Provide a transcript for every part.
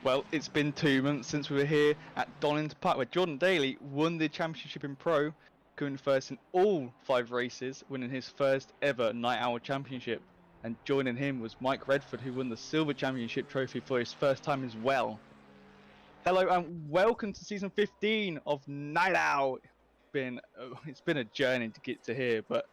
Well, it's been 2 months since we were here at Donington Park, where Jordan Daly won the championship in Pro, coming first in all 5 races, winning his first ever Night Owl Championship. And joining him was Mike Redford, who won the Silver Championship trophy for his first time as well. Hello and welcome to season 15 of Night Owl. It's been a journey to get to here, but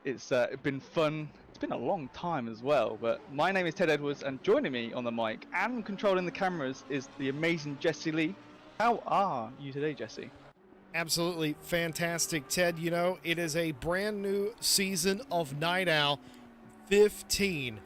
it's been fun. It's been a long time as well, but my name is Ted Edwards, and joining me on the mic and controlling the cameras is the amazing Jesse Lee. How are you today, Jesse? Absolutely fantastic, Ted. You know, it is a brand new season of Night Owl. 15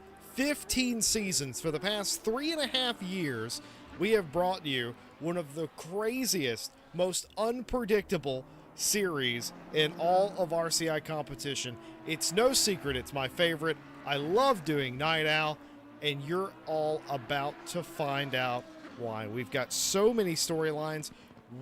seasons. For the past 3.5 years, we have brought you one of the craziest, most unpredictable series in all of RCI competition. It's no secret, it's my favorite. I love doing Night Owl, and you're all about to find out why. We've got so many storylines.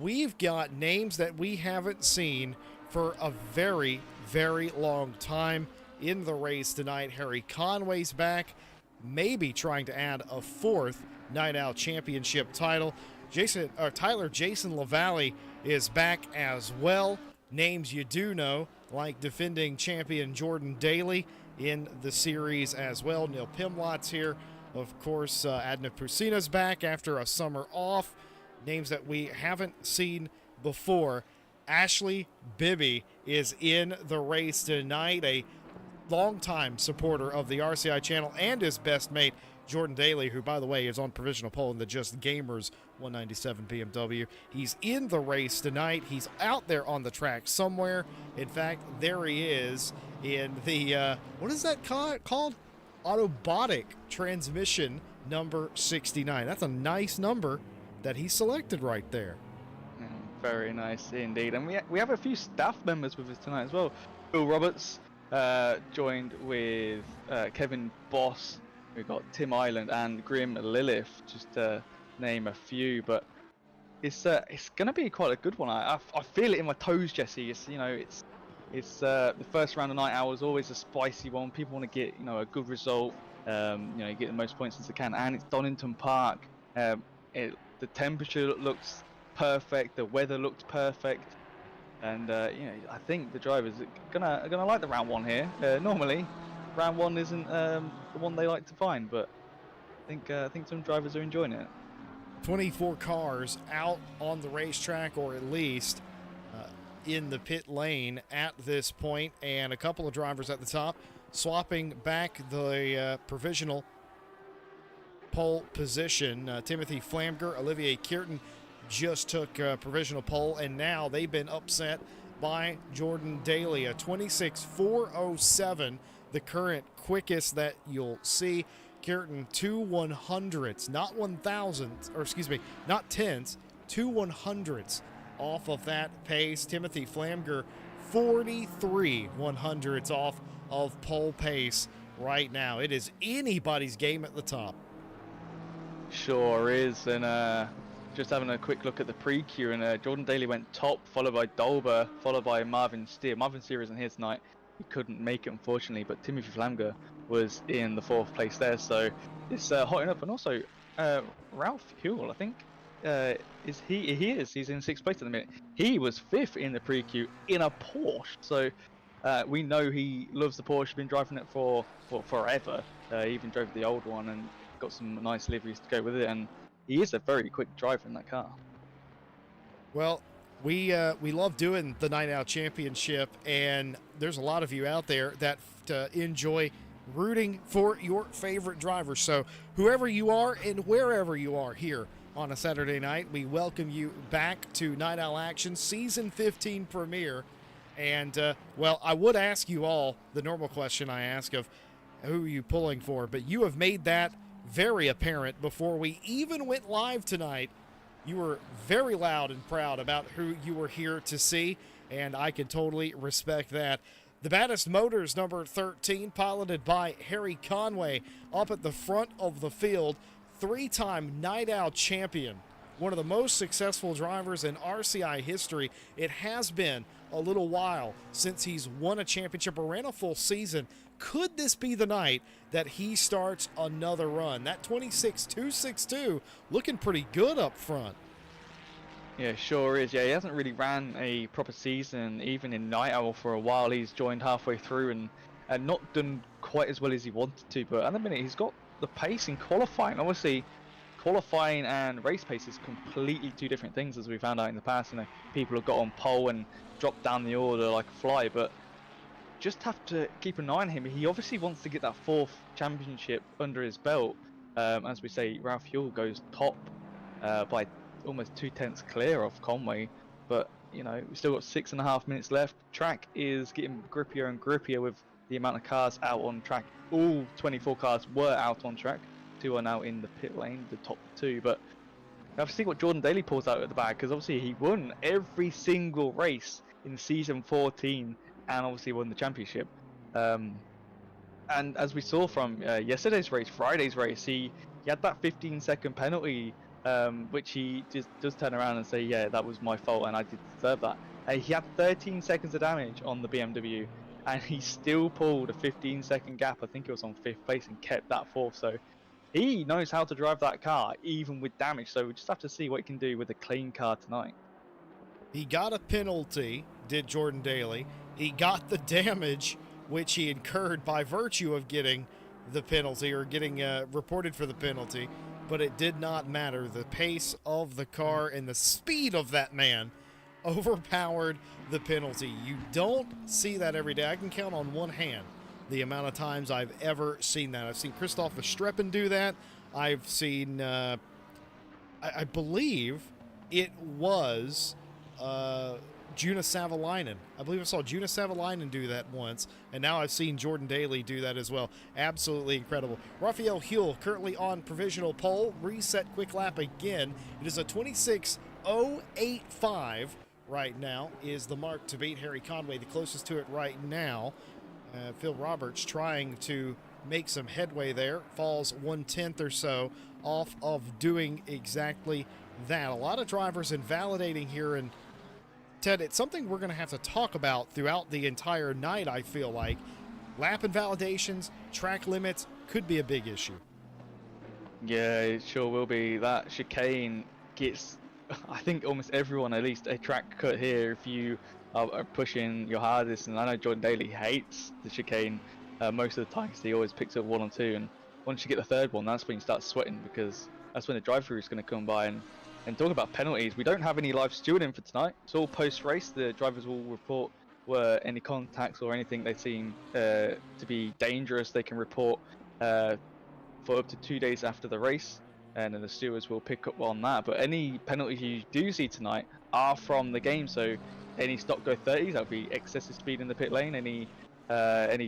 We've got names that we haven't seen for a very, very long time in the race tonight. Harry Conway's back, maybe trying to add a 4th Night Owl Championship title. Tyler Jason LaValle is back as well. Names you do know, like defending champion Jordan Daly in the series as well. Neil Pimlott's here. Of course, Adna Pusina's back after a summer off. Names that we haven't seen before. Ashley Bibby is in the race tonight, a longtime supporter of the RCI channel, and his best mate, Jordan Daly, who, by the way, is on provisional pole in the Just Gamers 197 BMW. He's in the race tonight. He's out there on the track somewhere. In fact, there he is in the, what is that called? Autobotic transmission number 69. That's a nice number that he selected right there. Very nice indeed. And we have a few staff members with us tonight as well. Bill Roberts, joined with Kevin Boss. We've got Tim Island and Grim Lilith, just to name a few. But it's going to be quite a good one. I feel it in my toes, Jesse. It's the first round of Night Owl is always a spicy one. People want to get a good result. Get the most points as they can. And it's Donington Park. The temperature looks perfect. The weather looks perfect. And I think the drivers are gonna like the round one here. Normally, round one isn't the one they like to find, but I think some drivers are enjoying it. 24 cars out on the racetrack, or at least in the pit lane at this point, and a couple of drivers at the top swapping back the provisional pole position. Timothy Flamger, Olivier Kierton just took provisional pole, and now they've been upset by Jordan Daly. A 26.407, the current quickest that you'll see. Kierton 2 100ths, not 1,000s, or excuse me, not 10s, 2 100ths off of that pace. Timothy Flamger 43 100ths off of pole pace right now. It is anybody's game at the top. Sure is. And just having a quick look at the pre-queue, and Jordan Daly went top, followed by Dolber, followed by Marvin Steer. Marvin Steer isn't here tonight. He couldn't make it, unfortunately, but Timothy Flamger was in the 4th place there. So it's hotting up. And also, Ralph Huell, I think, he's in 6th place at the minute. He was 5th in the pre-queue in a Porsche. So we know he loves the Porsche. Been driving it for forever. He even drove the old one and got some nice liveries to go with it. And he is a very quick driver in that car. Well, we love doing the Night Owl Championship, and there's a lot of you out there that enjoy rooting for your favorite drivers. So whoever you are and wherever you are here on a Saturday night, we welcome you back to Night Owl Action Season 15 premiere. And, well, I would ask you all the normal question I ask of who are you pulling for, but you have made that very apparent before we even went live tonight. You were very loud and proud about who you were here to see, and I can totally respect that. The Baddest Motors number 13, piloted by Harry Conway, up at the front of the field. 3-time Night Owl champion one of the most successful drivers in RCI history. It has been a little while since he's won a championship or ran a full season. Could this be the night that he starts another run? That 26.262 looking pretty good up front. Yeah, sure is. Yeah, he hasn't really ran a proper season, even in Night Owl, for a while. He's joined halfway through and not done quite as well as he wanted to. But at the minute, he's got the pace in qualifying. Obviously, qualifying and race pace is completely two different things, as we found out in the past. You know, people have got on pole and dropped down the order like a fly, but just have to keep an eye on him. He obviously wants to get that 4th championship under his belt. As we say, Ralph Huell goes top by almost 2/10 clear of Conway, but you know, we've still got 6.5 minutes left. Track is getting grippier and grippier with the amount of cars out on track. All 24 cars were out on track. 2 are now in the pit lane, the top 2, but we have to see what Jordan Daly pulls out at the back, because obviously he won every single race in season 14 and obviously won the championship. And as we saw from yesterday's race, Friday's race, he had that 15-second penalty, which he just does turn around and say, yeah, that was my fault and I did deserve that. He had 13 seconds of damage on the BMW, and he still pulled a 15-second gap. I think it was on 5th place, and kept that 4th. So he knows how to drive that car, even with damage. So we just have to see what he can do with a clean car tonight. He got a penalty, did Jordan Daly. He got the damage, which he incurred by virtue of getting the penalty, or getting reported for the penalty, but it did not matter. The pace of the car and the speed of that man overpowered the penalty. You don't see that every day. I can count on one hand the amount of times I've ever seen that. I've seen Christoph Verstappen do that. I've seen, I believe it was Juna Savalainen. I believe I saw Juna Savalainen do that once, and now I've seen Jordan Daly do that as well. Absolutely incredible. Raphael Huell currently on provisional pole. Reset quick lap again. It is a 26.085 right now is the mark to beat. Harry Conway the closest to it right now. Phil Roberts trying to make some headway there. Falls 1/10 or so off of doing exactly that. A lot of drivers invalidating here, and Ted, it's something we're going to have to talk about throughout the entire night, I feel like. Lap invalidations, track limits could be a big issue. Yeah, it sure will be. That chicane gets, I think, almost everyone at least a track cut here if you are pushing your hardest. And I know Jordan Daly hates the chicane most of the time, because he always picks up 1 or 2. And once you get the 3rd one, that's when you start sweating, because that's when the drive-through is going to come by. And talk about penalties, we don't have any live stewarding for tonight. It's all post-race. The drivers will report any contacts or anything they seem to be dangerous. They can report for up to 2 days after the race, and then the stewards will pick up on that. But any penalties you do see tonight are from the game. So any stop go 30s, that'll be excessive speed in the pit lane. Any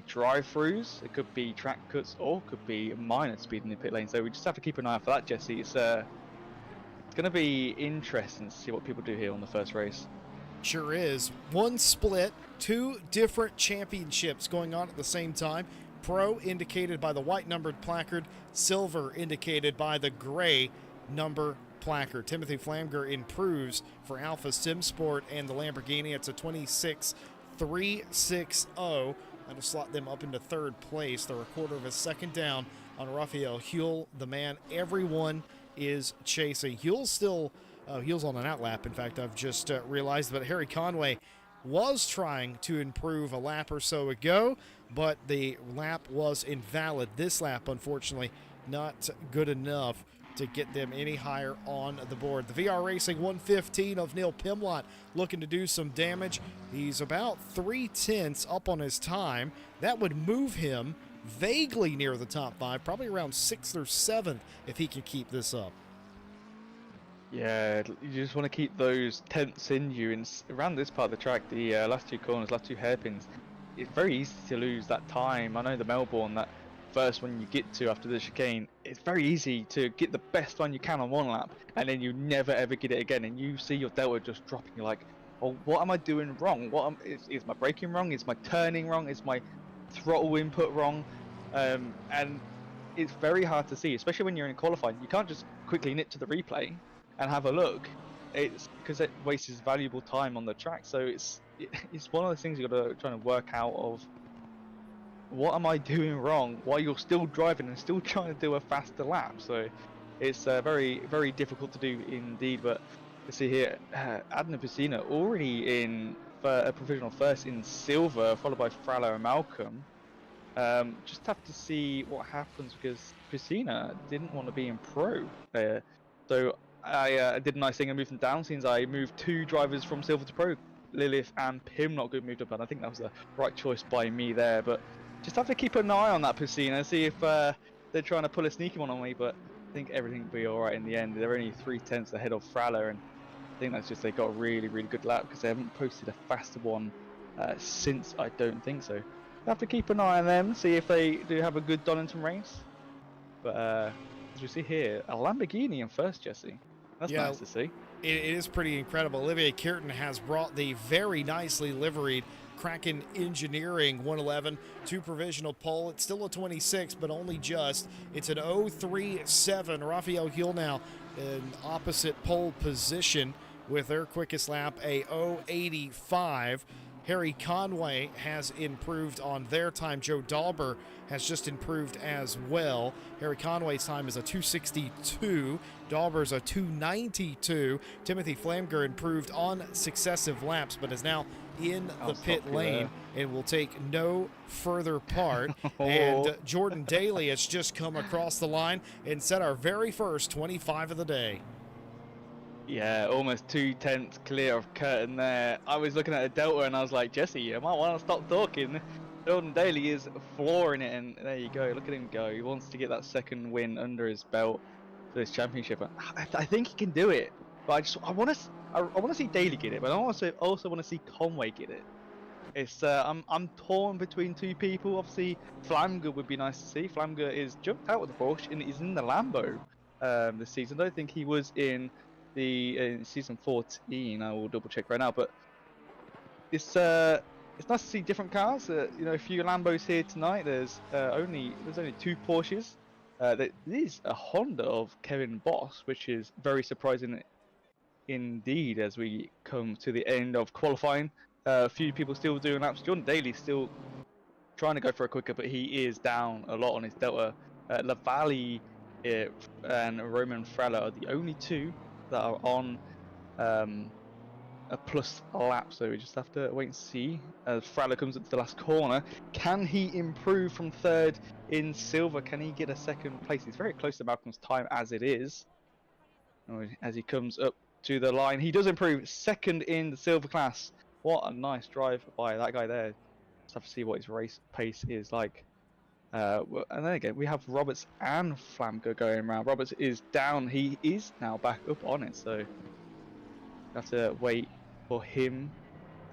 drive-throughs, it could be track cuts, or could be minor speed in the pit lane. So we just have to keep an eye out for that, Jesse. It's going to be interesting to see what people do here on the first race. Sure is. One split, 2 different championships going on at the same time. Pro indicated by the white numbered placard, silver indicated by the gray number placard. Timothy Flamger improves for Alpha Sim Sport and the Lamborghini. It's a 26.360. That'll slot them up into 3rd place. They're a quarter of a second down on Raphael Huell, the man everyone is chasing. Huell's still, Huell's on an outlap, in fact, I've just realized, but Harry Conway was trying to improve a lap or so ago, but the lap was invalid. This lap, unfortunately, not good enough to get them any higher on the board. The VR Racing 115 of Neil Pimlott looking to do some damage. He's about 3/10 up on his time. That would move him vaguely near the top 5, probably around 6th or 7th if he can keep this up. Yeah, you just want to keep those tenths in you. And around this part of the track, the last 2 corners, last 2 hairpins, it's very easy to lose that time. I know the Melbourne, that first one you get to after the chicane, it's very easy to get the best one you can on one lap, and then you never ever get it again, and you see your delta just dropping. You're like, oh, what am I doing wrong? Is my braking wrong? Is my turning wrong? Is my throttle input wrong? And it's very hard to see, especially when you're in qualifying. You can't just quickly nip to the replay, and have a look, it's because it wastes valuable time on the track. So it's one of those things you got to try to work out of. What am I doing wrong while you're still driving and still trying to do a faster lap? So it's very, very difficult to do indeed. But let's see here, Adnan Piscina already in a provisional first in silver, followed by Frallo and Malcolm. Just have to see what happens because Piscina didn't want to be in pro there. So I did a nice thing. I moved them down since I moved 2 drivers from silver to pro. Lilith and Pimnock moved up, and I think that was the right choice by me there. But just have to keep an eye on that Piscina, see if they're trying to pull a sneaky one on me. But I think everything will be all right in the end. They're only 3/10 ahead of Frallo, and I think that's just they got a really, really good lap because they haven't posted a faster one since. I don't think so. Have to keep an eye on them, see if they do have a good Donington race. But as you see here, a Lamborghini in first, Jesse. That's nice to see. It is pretty incredible. Olivier Kierton has brought the very nicely liveried Kraken Engineering 111 to provisional pole. It's still a 26, but only just. It's an 037. Raphael Hill now in opposite pole position with their quickest lap, a 085. Harry Conway has improved on their time. Joe Dauber has just improved as well. Harry Conway's time is a 262. Dauber's a 292. Timothy Flamger improved on successive laps, but is now in the pit lane and will take no further part. And Jordan Daly has just come across the line and set our very first 25 of the day. Yeah, almost 2/10 clear of Curtin there. I was looking at a Delta and I was like, Jesse, I might want to stop talking. Jordan Daly is flooring it, and there you go. Look at him go. He wants to get that second win under his belt for this championship. I think he can do it, but I want to see Daly get it, but I also want to see Conway get it. It's I'm torn between 2 people. Obviously, Flamger would be nice to see. Flamger is jumped out with the Porsche and is in the Lambo this season. I don't think he was in season 14. I will double check right now, but it's nice to see different cars. You know, a few Lambos here tonight. There's only 2 Porsches. There is a Honda of Kevin Boss, which is very surprising indeed as we come to the end of qualifying. A few people still doing laps. Jordan Daly still trying to go for a quicker, but he is down a lot on his Delta. Lavallee and Roman Frallo are the only 2 that are on a plus lap, so we just have to wait and see as Frallo comes up to the last corner. Can he improve from 3rd in silver? Can he get a 2nd place? He's very close to Malcolm's time as it is. As he comes up to the line, he does improve, 2nd in the silver class. What a nice drive by that guy there. Just have to see what his race pace is like. And then again, we have Roberts and Flamger going around. Roberts is down. He is now back up on it, so have to wait for him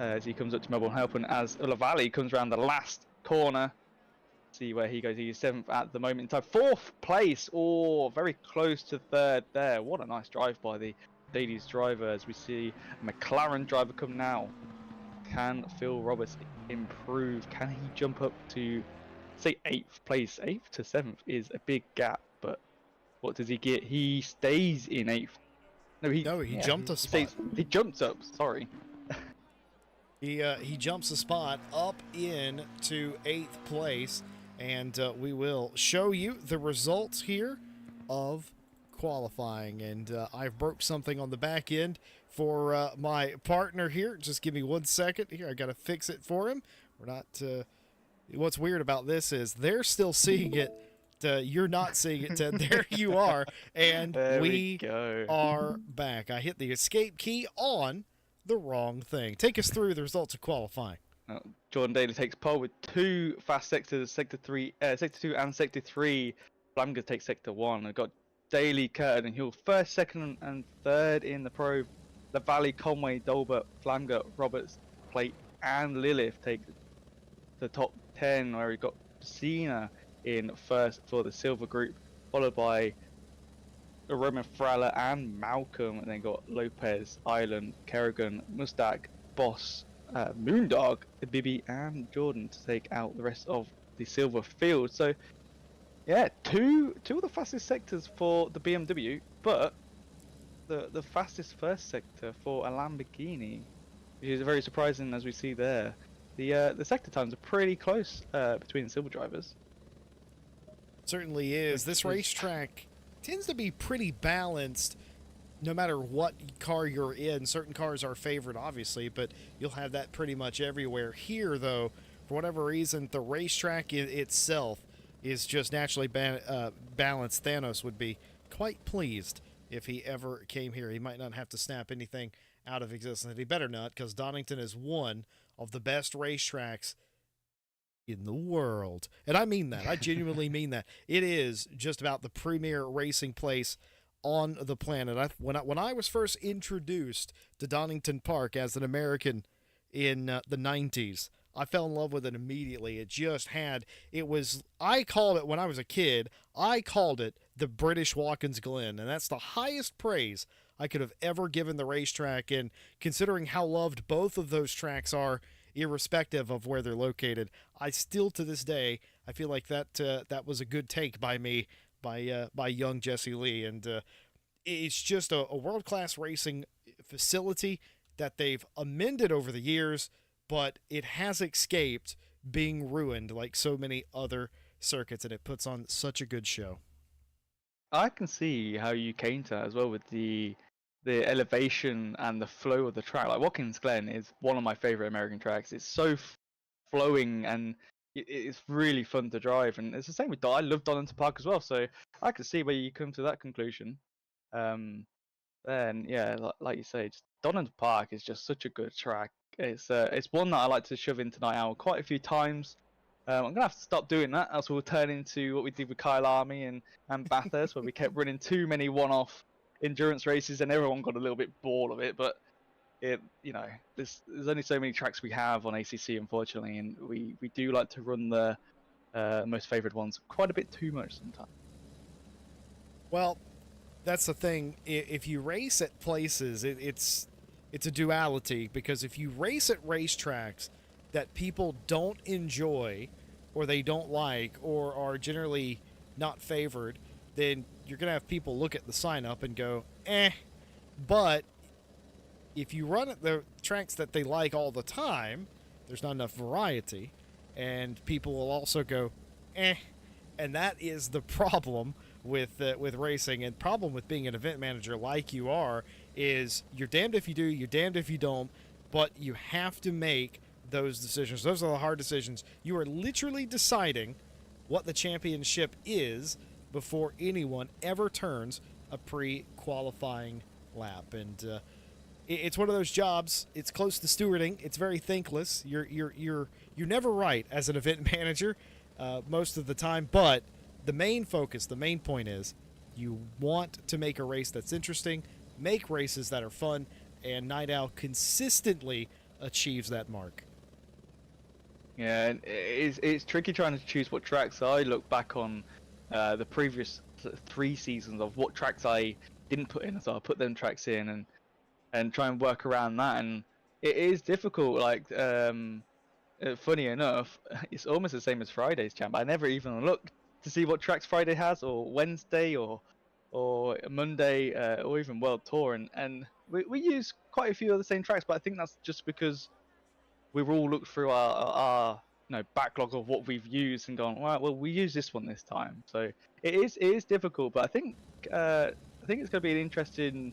as he comes up to Melbourne Helping as Lavallee comes around the last corner. See where he goes. He's 7th at the moment in time. 4th place, very close to 3rd there. What a nice drive by the ladies driver as we see a McLaren driver come now. Can Phil Roberts improve? Can he jump up to say 8th place? 8th to 7th is a big gap, but what does he get? He stays in 8th. He jumped a spot. He jumps up, sorry. He jumps a spot up into 8th place, and we will show you the results here of qualifying. And I've broke something on the back end for my partner here. Just give me 1 second here. I got to fix it for him. We're not... What's weird about this is they're still seeing it. You're not seeing it, Ted. There you are. And we are back. I hit the escape key on the wrong thing. Take us through the results of qualifying. Jordan Daly takes pole with 2 fast sectors, sector 2 and sector 3. Flamger takes sector 1. I've got Daly, Curtin, and Hill 1st, 2nd, and 3rd in the pro. Lavallee, Conway, Dolbert, Flamger, Roberts, Plate, and Lilith take the top 10, where we got Cena in 1st for the silver group, followed by Roman Frallo and Malcolm, and then got Lopez, Island, Kerrigan, Mustak, Boss, Moondog, Bibi, and Jordan to take out the rest of the silver field. So yeah, two of the fastest sectors for the BMW, but the fastest first sector for a Lamborghini, which is very surprising as we see there. The sector times are pretty close between silver drivers. Certainly is. This Which is racetrack tends to be pretty balanced no matter what car you're in. Certain cars are favored, obviously, but you'll have that pretty much everywhere. Here, though, for whatever reason, the racetrack itself is just naturally balanced. Thanos would be quite pleased if he ever came here. He might not have to snap anything out of existence. He better not, because Donington is one of the best racetracks in the world. And I mean that. I genuinely mean that. It is just about the premier racing place on the planet. When I was first introduced to Donington Park as an American in the 90s, I fell in love with it immediately. I called it, when I was a kid, I called it the British Watkins Glen, and that's the highest praise I could have ever given the racetrack. And considering how loved both of those tracks are, irrespective of where they're located, I still, to this day, I feel like that was a good take by me, by young Jesse Lee. And it's just a world-class racing facility that they've amended over the years, but it has escaped being ruined like so many other circuits, and it puts on such a good show. I can see how you came to that as well with the elevation and the flow of the track. Like Watkins Glen is one of my favorite American tracks. It's so flowing and it's really fun to drive. And it's the same with I love Donington Park as well. So I can see where you come to that conclusion. Then yeah, like you say, just Donington Park is just such a good track. It's one that I like to shove into Night Owl quite a few times. I'm gonna have to stop doing that, else we'll turn into what we did with Kyle Army and Bathurst, where we kept running too many one-off endurance races, and everyone got a little bit bored of it. But there's only so many tracks we have on ACC, unfortunately, and we do like to run the most favored ones quite a bit too much sometimes. Well, that's the thing. If you race at places, it's a duality, because if you race at racetracks that people don't enjoy or they don't like or are generally not favored, then you're going to have people look at the sign up and go, eh. But if you run at the tracks that they like all the time, there's not enough variety, and people will also go, eh. And that is the problem with racing, and problem with being an event manager like you are, is you're damned if you do, you're damned if you don't, but you have to make those decisions. Those are the hard decisions. You are literally deciding what the championship is before anyone ever turns a pre-qualifying lap. And it's one of those jobs. It's close to stewarding. It's very thankless. You're never right as an event manager most of the time. But the main focus, the main point is, you want to make a race that's interesting, make races that are fun, and Night Owl consistently achieves that mark. Yeah, it's tricky trying to choose what tracks. I look back on the previous 3 seasons of what tracks I didn't put in, so I put them tracks in and try and work around that. And it is difficult. Like, funny enough, it's almost the same as Friday's champ. I never even looked to see what tracks Friday has, or Wednesday, or Monday, or even World Tour, and we use quite a few of the same tracks. But I think that's just because we've all looked through our backlog of what we've used and gone, well, we use this one this time. So it is difficult, but I think it's going to be an interesting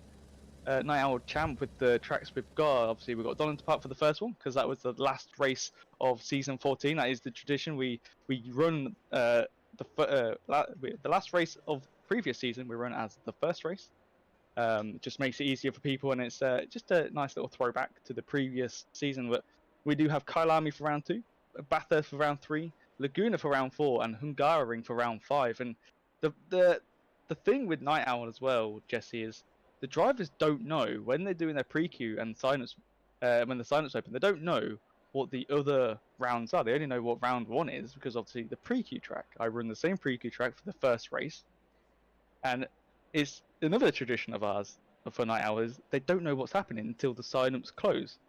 Night Owl champ with the tracks we've got. Obviously, we've got Donington Park for the first one, because that was the last race of season 14. That is the tradition. We run the last race of previous season. We run as the first race. Just makes it easier for people, and it's just a nice little throwback to the previous season. But we do have Kailami for round 2, Bathurst for round 3, Laguna for round 4, and Hungaroring for round 5. And the thing with Night Owl as well, Jesse, is the drivers don't know when they're doing their pre-queue and sign-ups. When the sign-ups open, they don't know what the other rounds are. They only know what round 1 is, because obviously the pre-queue track. I run the same pre-queue track for the first race, and it's another tradition of ours for Night Owl is they don't know what's happening until the sign-ups close.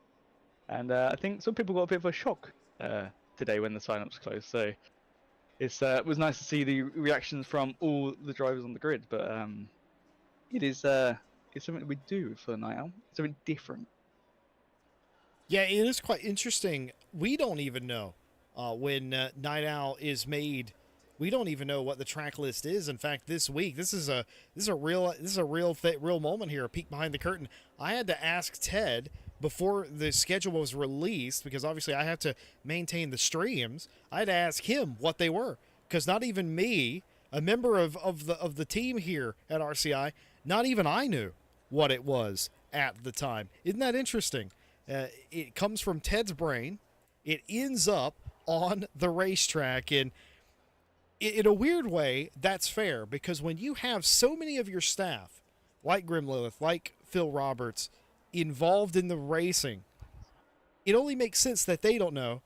And I think some people got a bit of a shock today when the sign-ups closed. So it was nice to see the reactions from all the drivers on the grid. But it is it's something we do for the night out. Something different. Yeah, it is quite interesting. We don't even know when Night Owl is made. We don't even know what the track list is. In fact, this week, this is a real moment here, a peek behind the curtain. I had to ask Ted before the schedule was released, because obviously I have to maintain the streams. I had to ask him what they were, because not even me, a member of the team here at RCI, not even I knew what it was at the time. Isn't that interesting? It comes from Ted's brain. It ends up on the racetrack, and in a weird way, that's fair, because when you have so many of your staff, like Grim Lilith, like Phil Roberts, involved in the racing, it only makes sense that they don't know,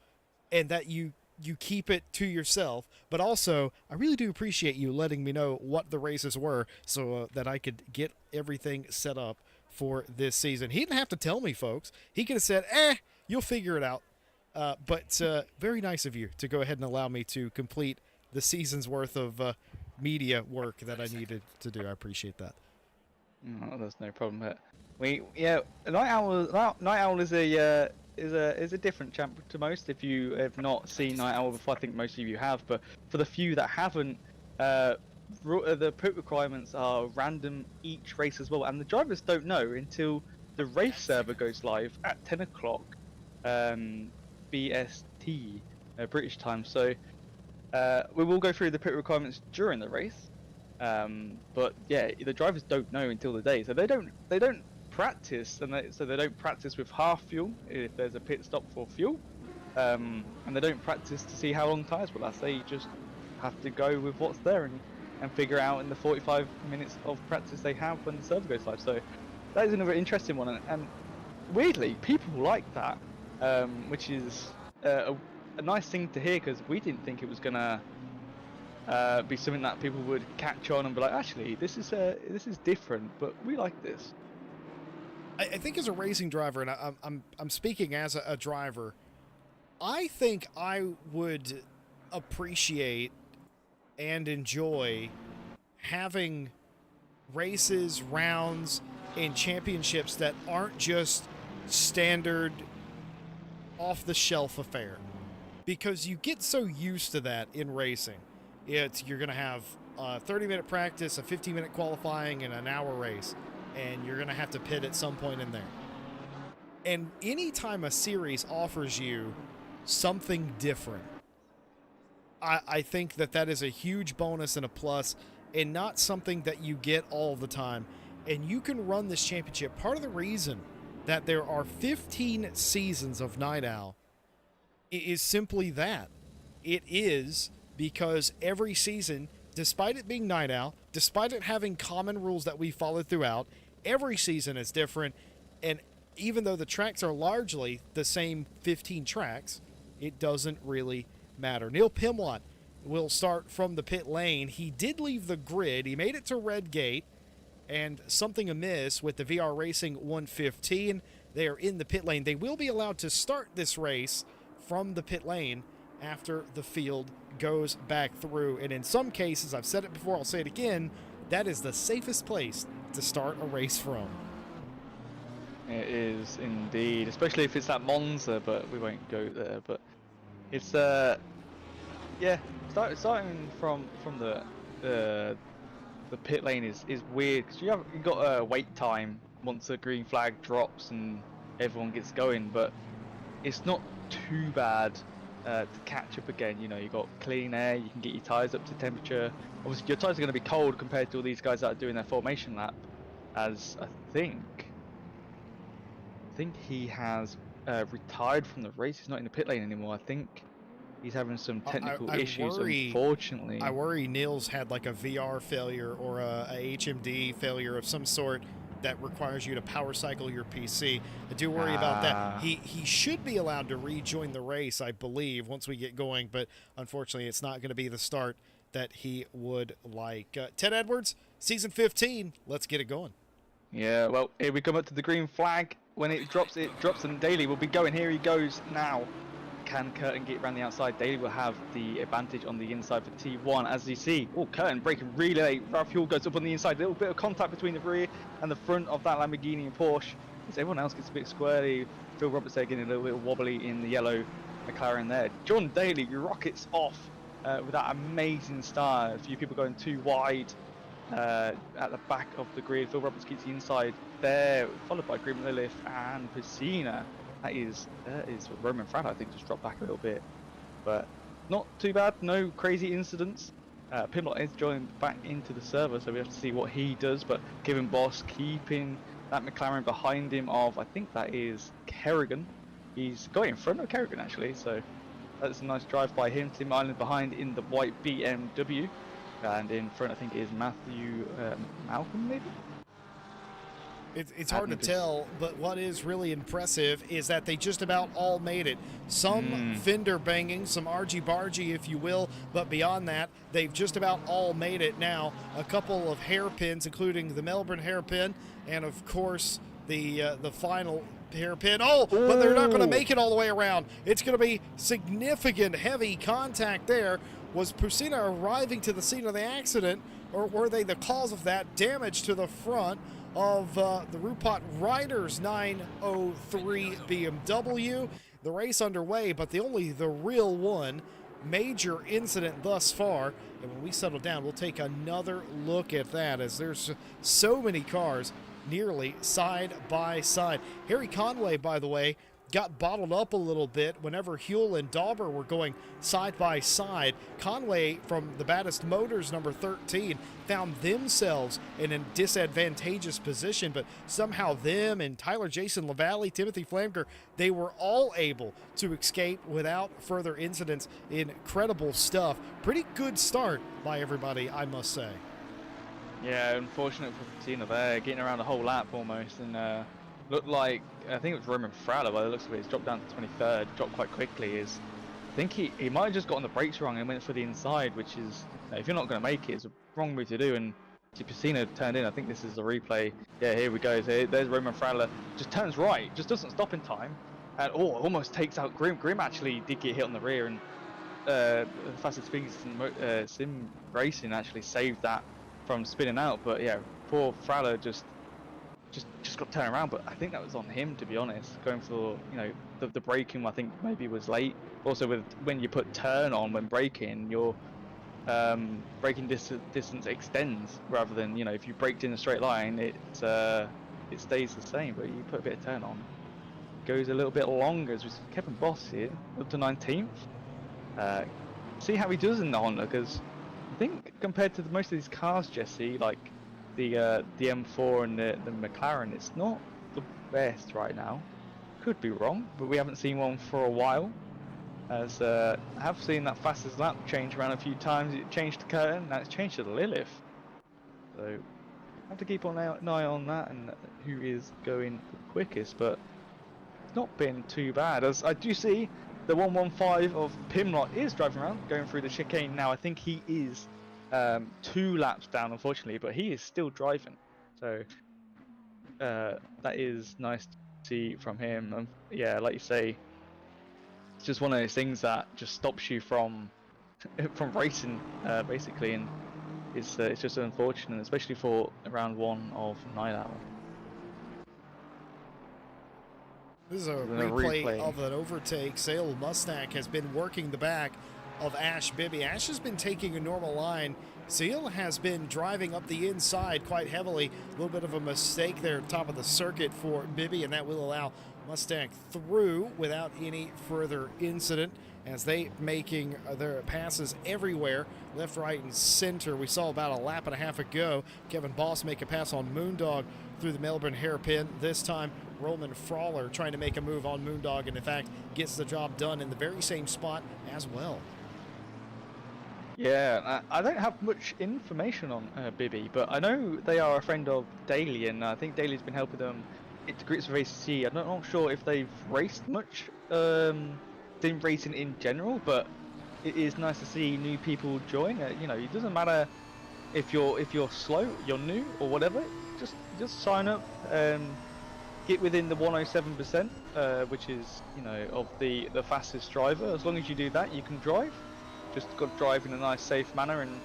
and that you keep it to yourself. But also, I really do appreciate you letting me know what the races were, so that I could get everything set up for this season. He didn't have to tell me, folks. He could have said, you'll figure it out. But very nice of you to go ahead and allow me to complete the season's worth of media work that I needed to do. I appreciate that. No, there's no problem there. Night Owl is a different champ to most. If you have not seen Night Owl before, I think most of you have. But for the few that haven't, the pit requirements are random each race as well, and the drivers don't know until the race server goes live at 10 o'clock BST, British time. So we will go through the pit requirements during the race, but yeah, the drivers don't know until the day, so they don't practice, and they don't practice with half fuel if there's a pit stop for fuel, and they don't practice to see how long tires will last. They just have to go with what's there and figure out in the 45 minutes of practice they have when the server goes live. So that is another interesting one, and weirdly, people like that, which is a nice thing to hear, because we didn't think it was gonna be something that people would catch on and be like, actually, this is different, but we like this. I think as a racing driver, and I'm speaking as a driver, I think I would appreciate and enjoy having races, rounds, and championships that aren't just standard off-the-shelf affair, because you get so used to that in racing. You're going to have a 30-minute practice, a 15-minute qualifying, and an hour race, and you're going to have to pit at some point in there. And anytime a series offers you something different, I think that is a huge bonus and a plus, and not something that you get all the time. And you can run this championship. Part of the reason that there are 15 seasons of Night Owl is simply that. It is because every season, despite it being Night Owl, despite it having common rules that we follow throughout, every season is different. And even though the tracks are largely the same 15 tracks, it doesn't really matter. Neil Pimlott will start from the pit lane. He did leave the grid. He made it to Red Gate, and something amiss with the VR Racing 115. They are in the pit lane. They will be allowed to start this race from the pit lane after the field goes back through. And in some cases, I've said it before, I'll say it again, that is the safest place to start a race from. It is indeed, especially if it's at Monza, but we won't go there. But it's starting from the pit lane is weird, because you got a wait time once the green flag drops and everyone gets going, but it's not too bad to catch up again. You know, you got clean air, you can get your tyres up to temperature. Obviously your tyres are going to be cold compared to all these guys that are doing their formation lap, as I think he has retired from the race. He's not in the pit lane anymore. I think he's having some technical issues, unfortunately. I worry Neil's had like a VR failure or a HMD failure of some sort that requires you to power cycle your PC. I do worry about that. He should be allowed to rejoin the race, I believe, once we get going, but unfortunately it's not going to be the start that he would like. Ted Edwards, season 15, let's get it going. Yeah, well, here we come up to the green flag. When it drops, and Daly will be going. Here he goes now. can Curtin get around the outside? Daly will have the advantage on the inside for T1. As you see, oh, Curtin breaking really late. Rafuel goes up on the inside. A little bit of contact between the rear and the front of that Lamborghini and Porsche. As everyone else gets a bit squirrely. Phil Roberts there getting a little bit wobbly in the yellow McLaren there. John Daly rockets off with that amazing start. A few people going too wide at the back of the grid. Phil Roberts keeps the inside there, followed by Grim Lilith and Piscina. That is Roman Frad, I think, just dropped back a little bit, but not too bad. No crazy incidents. Pimlott is joined back into the server, so we have to see what he does. But Kevin Boss keeping that McLaren behind him of, I think that is Kerrigan. He's going in front of Kerrigan actually, so that's a nice drive by him. Tim Island behind in the white BMW, and in front I think is Matthew Malcolm maybe. It's hard to tell, but what is really impressive is that they just about all made it. Some fender banging, some argy-bargy, if you will, but beyond that, they've just about all made it now. A couple of hairpins, including the Melbourne hairpin, and of course the final hairpin. Oh, but they're not going to make it all the way around. It's going to be significant, heavy contact there. Was Pusina arriving to the scene of the accident, or were they the cause of that damage to the front of the Rupot Riders 903 BMW? The race underway, but the real one major incident thus far. And when we settle down, we'll take another look at that, as there's so many cars nearly side by side. Harry Conway, by the way, got bottled up a little bit whenever Huell and Dauber were going side by side. Conway from the Baddest Motors number 13 found themselves in a disadvantageous position, but somehow them and Tyler Jason LaValle, Timothy Flamker, they were all able to escape without further incidents. Incredible stuff. Pretty good start by everybody, I must say. Yeah, unfortunate for Tina there, getting around the whole lap almost, and looked like, I think it was Roman Frada by the looks of it. He's dropped down to 23rd, dropped quite quickly. I think he might have just gotten the brakes wrong and went for the inside, which is, if you're not going to make it, it's a wrong move to do. And Piscina turned in. I think this is the replay. Yeah, here we go. There's Roman Frada, just turns right, just doesn't stop in time, and almost takes out Grim. Grim actually did get hit on the rear, and the fastest speeds in sim racing actually saved that from spinning out. But yeah, poor Frada just got turned around, but I think that was on him, to be honest, going for, the braking I think maybe was late. Also, when you put turn on when braking, your braking distance extends rather than, if you braked in a straight line, it stays the same, but you put a bit of turn on, it goes a little bit longer. As we see Kevin Boss here up to 19th. See how he does in the Honda, because I think compared to most of these cars, Jesse, like the M4 and the McLaren, it's not the best right now. Could be wrong, but we haven't seen one for a while. As I have seen that fastest lap change around a few times. It changed to Curtin, now it's changed to the Lilith. So have to keep an eye on that and who is going the quickest, but it's not been too bad. As I do see the 115 of Pimlott is driving around, going through the chicane now. I think he is 2 laps down, unfortunately, but he is still driving, so that is nice to see from him. And yeah, like you say, it's just one of those things that just stops you from racing, basically, and it's just unfortunate, especially for round 1 of Night Owl. This is a replay of an overtake. Sale Mustang has been working the back of Ash Bibby. Ash has been taking a normal line. Seal has been driving up the inside quite heavily. A little bit of a mistake there at top of the circuit for Bibby, and that will allow Mustang through without any further incident, as they making their passes everywhere, left, right, and center. We saw about a lap and a half ago Kevin Boss make a pass on Moondog through the Melbourne hairpin. This time Roman Frawler trying to make a move on Moondog, and in fact gets the job done in the very same spot as well. Yeah, I don't have much information on Bibby, but I know they are a friend of Daly, and I think Daly's been helping them get to grips with ACC. I'm not sure if they've raced much sim racing in general, but it is nice to see new people join. It doesn't matter if you're slow, you're new, or whatever. Just sign up. get within the 107%, which is, you know, of the fastest driver. As long as you do that, you can drive. Just got to drive in a nice, safe manner, and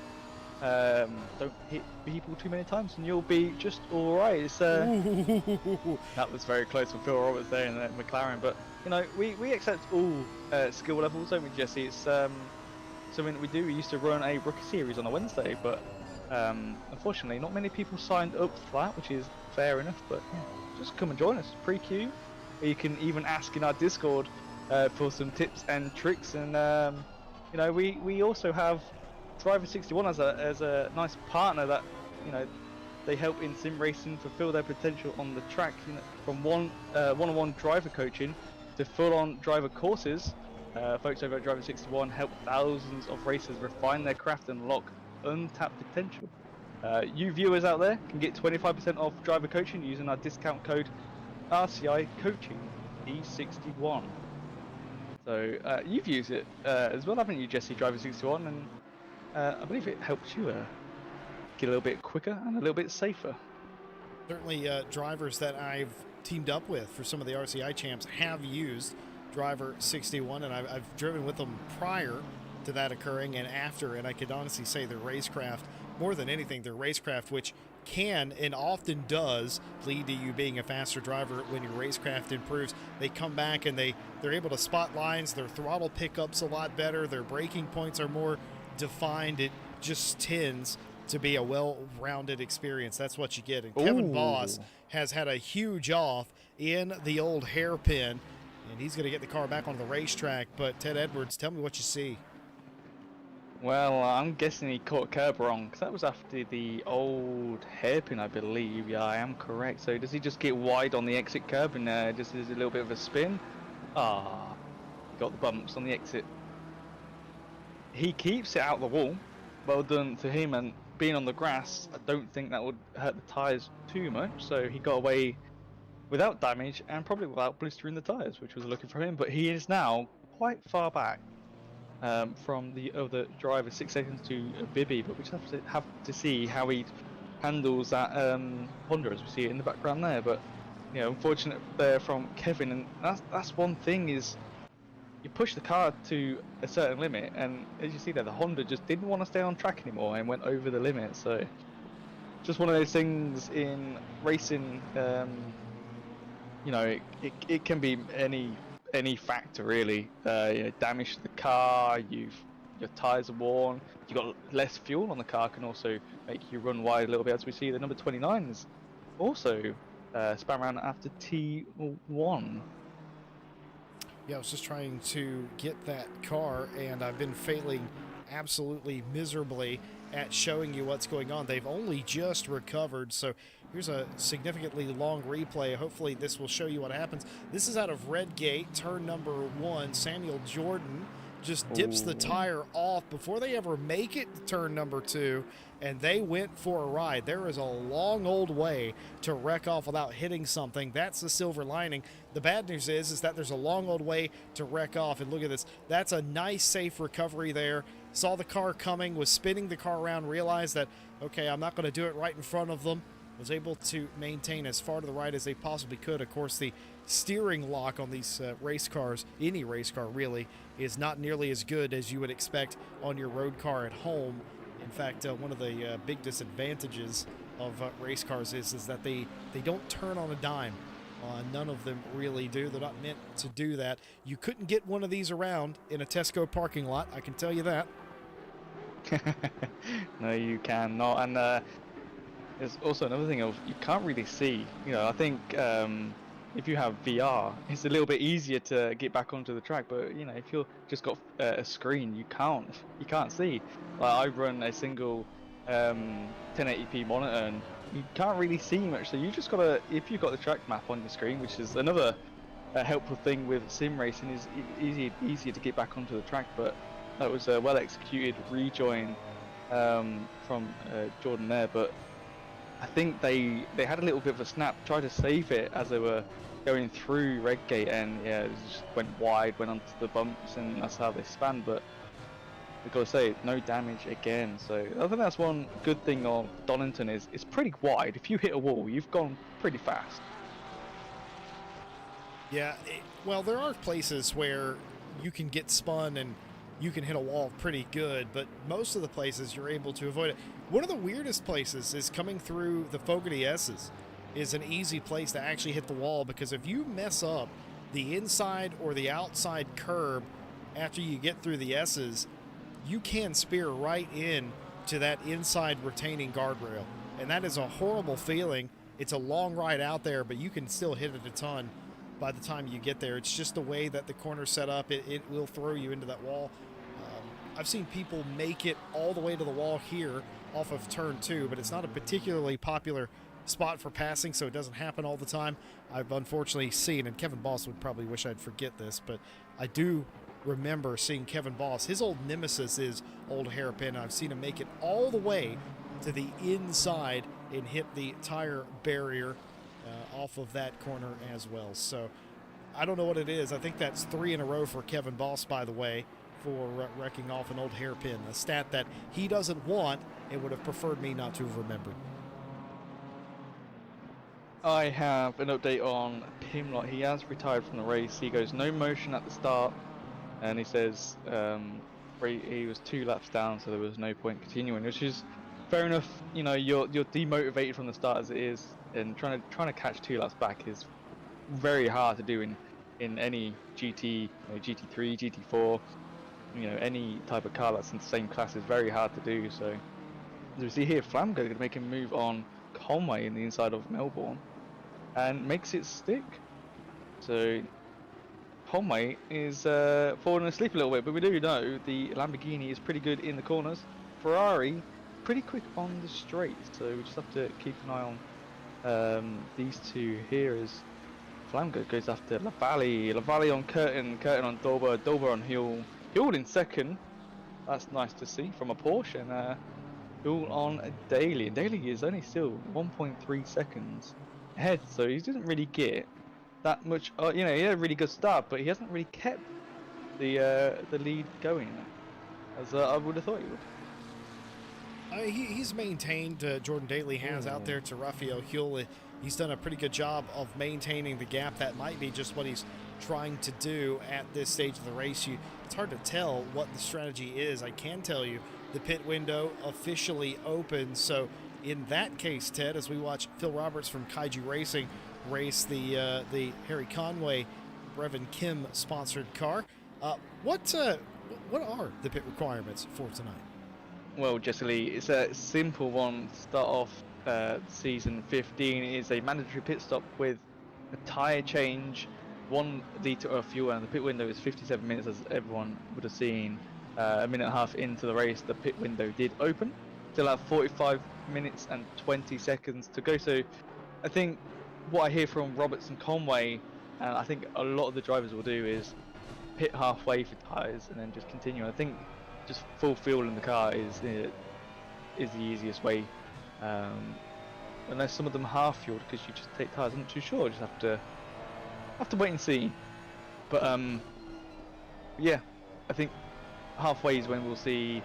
don't hit people too many times, and you'll be just all right. It's that was very close for Phil Roberts there in the McLaren, but you know, we accept all skill levels, don't we, Jesse? It's something that we do. We used to run a rookie series on a Wednesday, but unfortunately, not many people signed up for that, which is fair enough. But yeah, just come and join us pre-queue. You can even ask in our Discord for some tips and tricks, and you know, we also have Driver 61 as a nice partner that, you know, they help in sim racing fulfill their potential on the track. You know, from one-on-one driver coaching to full-on driver courses. Folks over at Driver 61 help thousands of racers refine their craft and unlock untapped potential. You viewers out there can get 25% off driver coaching using our discount code RCI Coaching E61. So you've used it as well, haven't you, Jesse? Driver 61, and I believe it helps you get a little bit quicker and a little bit safer. Certainly, drivers that I've teamed up with for some of the RCI champs have used Driver 61, and I've driven with them prior to that occurring and after, and I could honestly say their racecraft, more than anything, their racecraft, which can and often does lead to you being a faster driver when your racecraft improves. They come back and they're able to spot lines, their throttle pickup's a lot better, their braking points are more defined. It just tends to be a well-rounded experience. That's what you get. And Kevin Voss has had a huge off in the old hairpin, and he's going to get the car back on the racetrack. But Ted Edwards, tell me what you see. Well, I'm guessing he caught curb wrong, because that was after the old hairpin, I believe. Yeah, I am correct. So does he just get wide on the exit curb and just is a little bit of a spin? Got the bumps on the exit. He keeps it out the wall. Well done to him, and being on the grass, I don't think that would hurt the tyres too much. So he got away without damage and probably without blistering the tyres, which was looking for him. But he is now quite far back from the other driver, 6 seconds to Bibby. But we just have to see how he handles that Honda, as we see it in the background there. But you know, unfortunate there from Kevin, and that's one thing is, you push the car to a certain limit, and as you see there, the Honda just didn't want to stay on track anymore and went over the limit. So just one of those things in racing. You know, it can be any factor really. You know, damage to the car, your tyres are worn, you got less fuel on the car, can also make you run wide a little bit, as we see the number 29s also spam around after T1. Yeah, I was just trying to get that car, and I've been failing absolutely miserably at showing you what's going on. They've only just recovered, so here's a significantly long replay. Hopefully this will show you what happens. This is out of Redgate, turn number 1. Samuel Jordan just dips the tire off before they ever make it to turn number 2, and they went for a ride. There is a long old way to wreck off without hitting something. That's the silver lining. The bad news is that there's a long old way to wreck off, and look at this. That's a nice, safe recovery there. Saw the car coming, was spinning the car around, realized that, okay, I'm not going to do it right in front of them. Was able to maintain as far to the right as they possibly could. Of course, the steering lock on these race cars, any race car really, is not nearly as good as you would expect on your road car at home. In fact, one of the big disadvantages of race cars is that they don't turn on a dime. None of them really do. They're not meant to do that. You couldn't get one of these around in a Tesco parking lot, I can tell you that. No, you cannot. And there's also another thing of, you can't really see. You know, I think if you have VR, it's a little bit easier to get back onto the track. But you know, if you've just got a screen, you can't see. Like, I run a single 1080p monitor, and you can't really see much. So you just gotta, if you've got the track map on your screen, which is another helpful thing with sim racing, is easier to get back onto the track. But that was a well executed rejoin from Jordan there. But I think they had a little bit of a snap, tried to save it as they were going through Redgate, and yeah, it just went wide, went onto the bumps, and that's how they spanned. But I've got to say, no damage again. So I think that's one good thing of Donington is it's pretty wide. If you hit a wall, you've gone pretty fast. Yeah, well, there are places where you can get spun and you can hit a wall pretty good, but most of the places you're able to avoid it. One of the weirdest places is coming through the Fogarty S's is an easy place to actually hit the wall, because if you mess up the inside or the outside curb after you get through the S's, you can spear right in to that inside retaining guardrail. And that is a horrible feeling. It's a long ride out there, but you can still hit it a ton by the time you get there. It's just the way that the corner's set up. It will throw you into that wall. I've seen people make it all the way to the wall here off of turn 2, but it's not a particularly popular spot for passing, so it doesn't happen all the time. I've unfortunately seen, and Kevin Boss would probably wish I'd forget this, but I do remember seeing Kevin Boss. His old nemesis is Old Hairpin. I've seen him make it all the way to the inside and hit the tire barrier off of that corner as well. So I don't know what it is. I think that's 3 in a row for Kevin Boss, by the way, for wrecking off an Old Hairpin, a stat that he doesn't want and would have preferred me not to have remembered. I have an update on Pimlott. He has retired from the race. He goes no motion at the start, and he says he was 2 laps down, so there was no point continuing, which is fair enough. You know, you're demotivated from the start as it is, and trying to catch 2 laps back is very hard to do in any GT, GT3, GT4, any type of car that's in the same class is very hard to do. So as we see here, Flamgo going to make him move on Conway in the inside of Melbourne and makes it stick. So Conway is falling asleep a little bit, but we do know the Lamborghini is pretty good in the corners. Ferrari pretty quick on the straight, so we just have to keep an eye on these two here as Flamgo goes after Lavallee on Curtin on Dolber on Huell in second. That's nice to see from a Porsche, and Huell on Daly. And Daly is only still 1.3 seconds ahead, so he didn't really get that much. He had a really good start, but he hasn't really kept the lead going as I would have thought he would. He's maintained, Jordan Daly has out there to Raphael Huell. He's done a pretty good job of maintaining the gap. That might be just what he's trying to do at this stage of the race. It's hard to tell what the strategy is. I can tell you the pit window officially opens. So in that case, Ted, as we watch Phil Roberts from Kaiju Racing race the Harry Conway, Brevin Kim sponsored car, what are the pit requirements for tonight? Well, Jesse Lee, it's a simple one to start off season 15. It is a mandatory pit stop with a tyre change, 1 litre of fuel, and the pit window is 57 minutes, as everyone would have seen. A minute and a half into the race, the pit window did open. Still have 45 minutes and 20 seconds to go. So I think what I hear from Roberts and Conway, and I think a lot of the drivers will do, is pit halfway for tyres and then just continue. I think just full fuel in the car is the easiest way, unless some of them half fueled because you just take tyres. I'm not too sure. Just have to wait and see. But yeah, I think halfway is when we'll see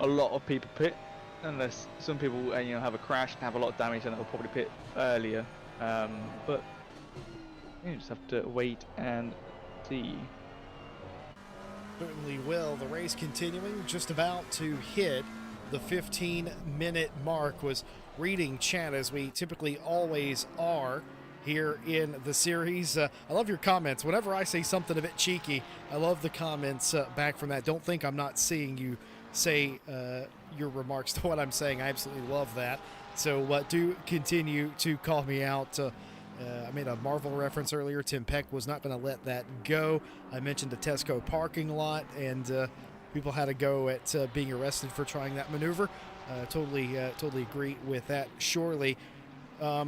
a lot of people pit, unless some people have a crash and have a lot of damage, and they'll probably pit earlier. But you just have to wait and see. Certainly will. The race continuing, just about to hit the 15-minute mark. Was reading chat as we typically always are here in the series. I love your comments. Whenever I say something a bit cheeky, I love the comments back from that. Don't think I'm not seeing you say your remarks to what I'm saying. I absolutely love that. So do continue to call me out. I made a Marvel reference earlier. Tim Peck was not going to let that go. I mentioned a Tesco parking lot, and people had to go at being arrested for trying that maneuver. Totally agree with that. Surely. A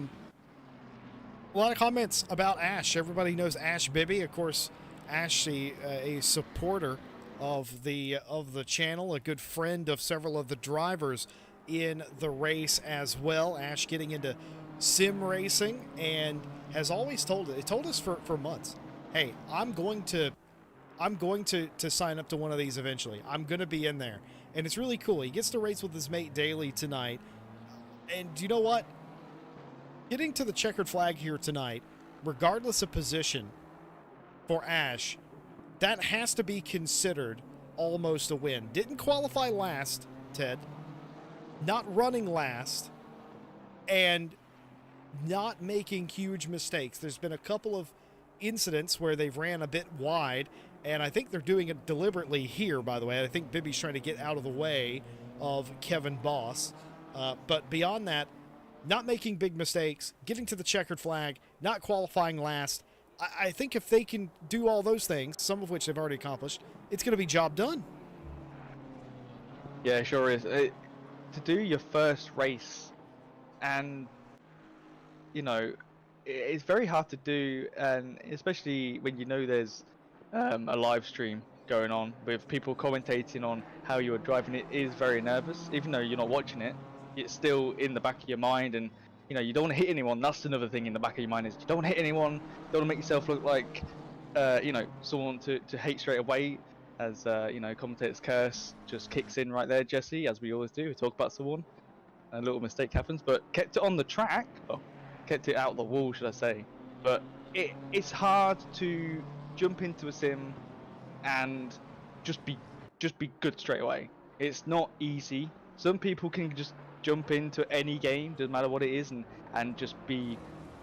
lot of comments about Ash. Everybody knows Ash Bibby. Of course, Ash, a supporter of the channel, a good friend of several of the drivers in the race as well. Ash getting into sim racing and has always told us for months, hey, I'm going to sign up to one of these eventually. I'm going to be in there. And it's really cool. He gets to race with his mate Daly tonight. And you know what? Getting to the checkered flag here tonight, regardless of position, for Ash, that has to be considered almost a win. Didn't qualify last, Ted. Not running last. And not making huge mistakes. There's been a couple of incidents where they've ran a bit wide, and I think they're doing it deliberately here, by the way. I think Bibby's trying to get out of the way of Kevin Boss. But beyond that, not making big mistakes, getting to the checkered flag, not qualifying last. I think if they can do all those things, some of which they've already accomplished, it's going to be job done. Yeah, sure is. To do your first race, and you know, it's very hard to do, and especially when you know there's a live stream going on with people commentating on how you're driving. It is very nervous, even though you're not watching it. It's still in the back of your mind, and you know you don't want to hit anyone. That's another thing in the back of your mind, is you don't want to hit anyone. You don't want to make yourself look like you know, someone to hate straight away. As you know, commentators curse just kicks in right there, Jesse, as we always do. We talk about someone, a little mistake happens, but kept it on the track. Oh, kept it out the wall, should I say. But it's hard to jump into a sim and just be good straight away. It's not easy. Some people can just jump into any game, doesn't matter what it is, and just be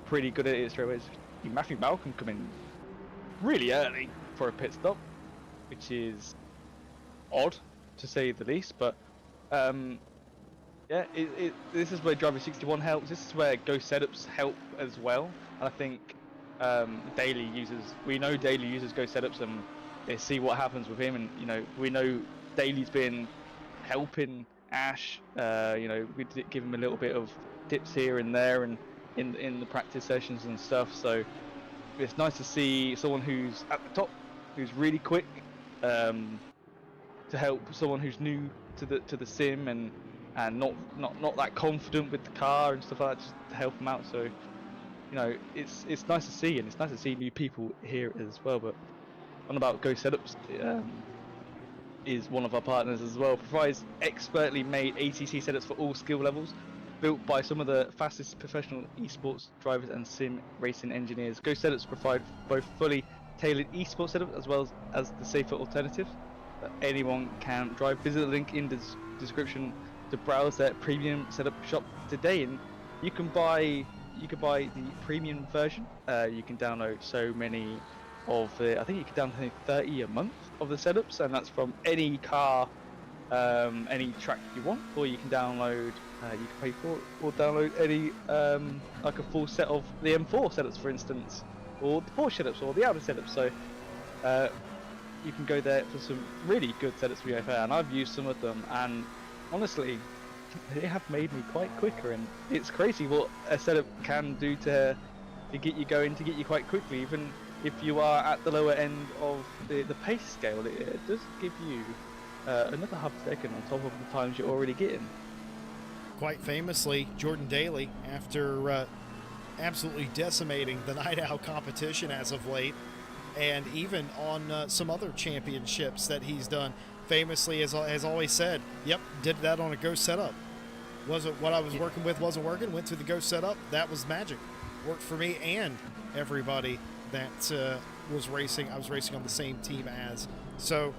pretty good at it straight away. Matthew Malcolm coming really early for a pit stop, which is odd to say the least. But yeah, this is where Driver 61 helps. This is where Go Setups help as well. And I think Daly uses Go Setups, and they see what happens with him. And you know, we know Daly's been helping Ash. You know, we did give him a little bit of tips here and there, and in the practice sessions and stuff. So it's nice to see someone who's at the top, who's really quick, to help someone who's new to the sim and not that confident with the car and stuff like that, just to help them out. So you know, it's nice to see, and it's nice to see new people here as well. But on about Go Setups, is one of our partners as well. Provides expertly made ACC setups for all skill levels, built by some of the fastest professional esports drivers and sim racing engineers. Go Setups provide both fully tailored esports setups as well as the safer alternative that anyone can drive. Visit the link in the description to browse their premium setup shop today, and you can buy the premium version. You can download so many of the, I think you can download 30 a month of the setups, and that's from any car, any track you want, or you can download, you can pay for it, or download any like a full set of the M4 setups, for instance, or the Porsche setups, or the Audi setups. So you can go there for some really good setups for your and I've used some of them, and honestly, they have made me quite quicker. And it's crazy what a setup can do to get you going, to get you quite quickly, even if you are at the lower end of the pace scale. It does give you another half second on top of the times you're already getting. Quite famously, Jordan Daly, after absolutely decimating the Night Owl competition as of late, and even on some other championships that he's done, famously has always said, yep, did that on a Go Setup. Wasn't what I was working with, wasn't working, went to the Go Setup, that was magic. Worked for me and everybody that was racing. I was racing on the same team as. So,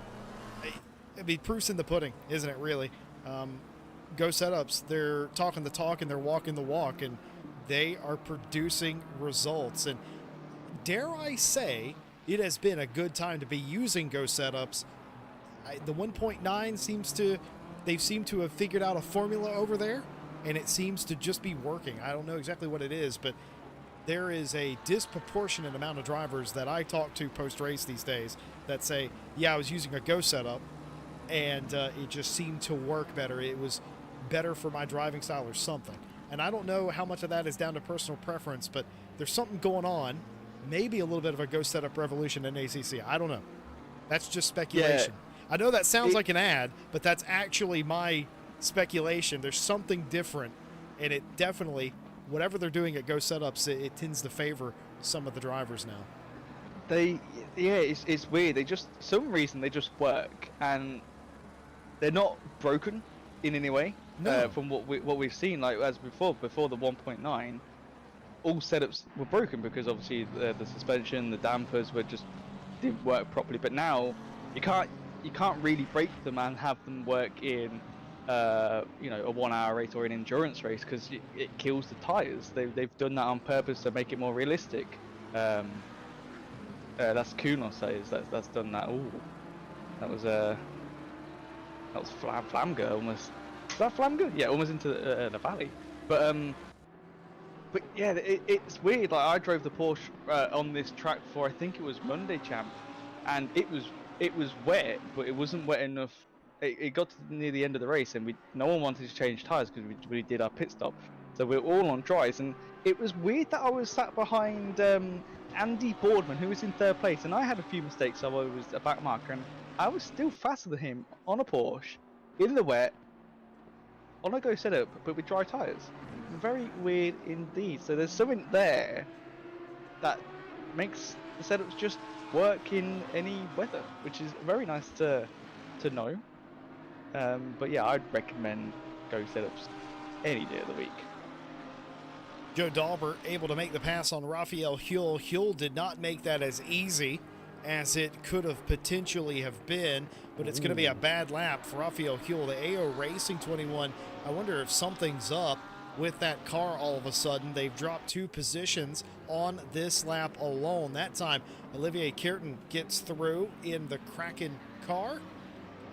I mean, proof's in the pudding, isn't it, really? Go Setups, they're talking the talk and they're walking the walk, and they are producing results. And dare I say, it has been a good time to be using Go Setups. The 1.9 they seem to have figured out a formula over there, and it seems to just be working. I don't know exactly what it is, but there is a disproportionate amount of drivers that I talk to post-race these days that say, yeah, I was using a Go Setup, and it just seemed to work better. It was better for my driving style or something. And I don't know how much of that is down to personal preference, but there's something going on. Maybe a little bit of a Go Setup revolution in ACC. I don't know. That's just speculation. Yeah. I know that sounds like an ad, but that's actually my speculation. There's something different, and it definitely, whatever they're doing at Go Setups, it tends to favor some of the drivers now. It's weird. Some reason they just work, and they're not broken in any way. No. From what we've seen, like as before the 1.9, all setups were broken because obviously the suspension, the dampers were just didn't work properly. But now you can't really break them and have them work in you know, a 1 hour race or an endurance race, because it kills the tires. They've done that on purpose to make it more realistic. That's Kuno says that's done that. Ooh, that was Flamga almost. Is that Flamga? Yeah, almost into the valley. But yeah, it's weird. Like, I drove the Porsche on this track for, I think it was Monday Champ, and it was wet, but it wasn't wet enough. It got to near the end of the race, and no one wanted to change tyres because we did our pit stop, so we were all on dries. And it was weird that I was sat behind Andy Boardman, who was in 3rd place, and I had a few mistakes, so I was a back marker, and I was still faster than him on a Porsche in the wet on a go setup, but with dry tyres. Very weird indeed. So there's something there that makes the setups just work in any weather, which is very nice to know. But yeah, I'd recommend go setups any day of the week. Joe Dauber able to make the pass on Raphael Huell. Huell did not make that as easy as it could have potentially have been, but it's going to be a bad lap for Raphael Huell. The AO Racing 21, I wonder if something's up with that car all of a sudden. They've dropped 2 positions on this lap alone. That time, Olivier Kierton gets through in the Kraken car,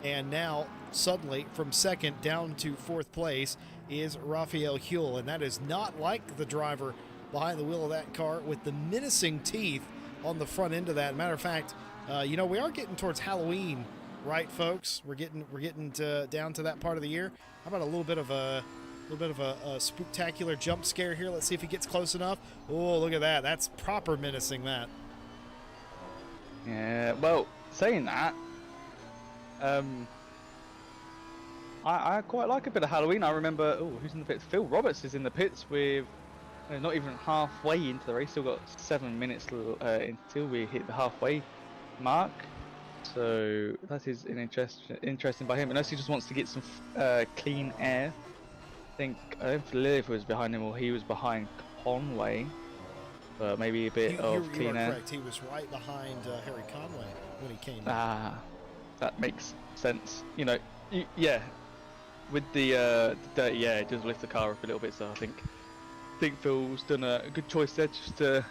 and now suddenly from 2nd down to 4th place is Raphael Huell, and that is not like the driver behind the wheel of that car with the menacing teeth on the front end of that. Matter of fact, you know, we are getting towards Halloween, right, folks? We're getting down to that part of the year. How about a little bit of a spooktacular jump scare here? Let's see if he gets close enough. Oh, look at that! That's proper menacing. That. Yeah. Well, saying that, I quite like a bit of Halloween. I remember, who's in the pits? Phil Roberts is in the pits with not even halfway into the race. Still got 7 minutes until we hit the halfway mark. So that is an interesting by him. Unless he just wants to get some clean air. I don't know if it was behind him or he was behind Conway. But maybe a bit of clean air. Correct. He was right behind Harry Conway when he came. That makes sense. You know, yeah. With the dirty air, it does lift the car up a little bit. So I think Phil's done a good choice there, just to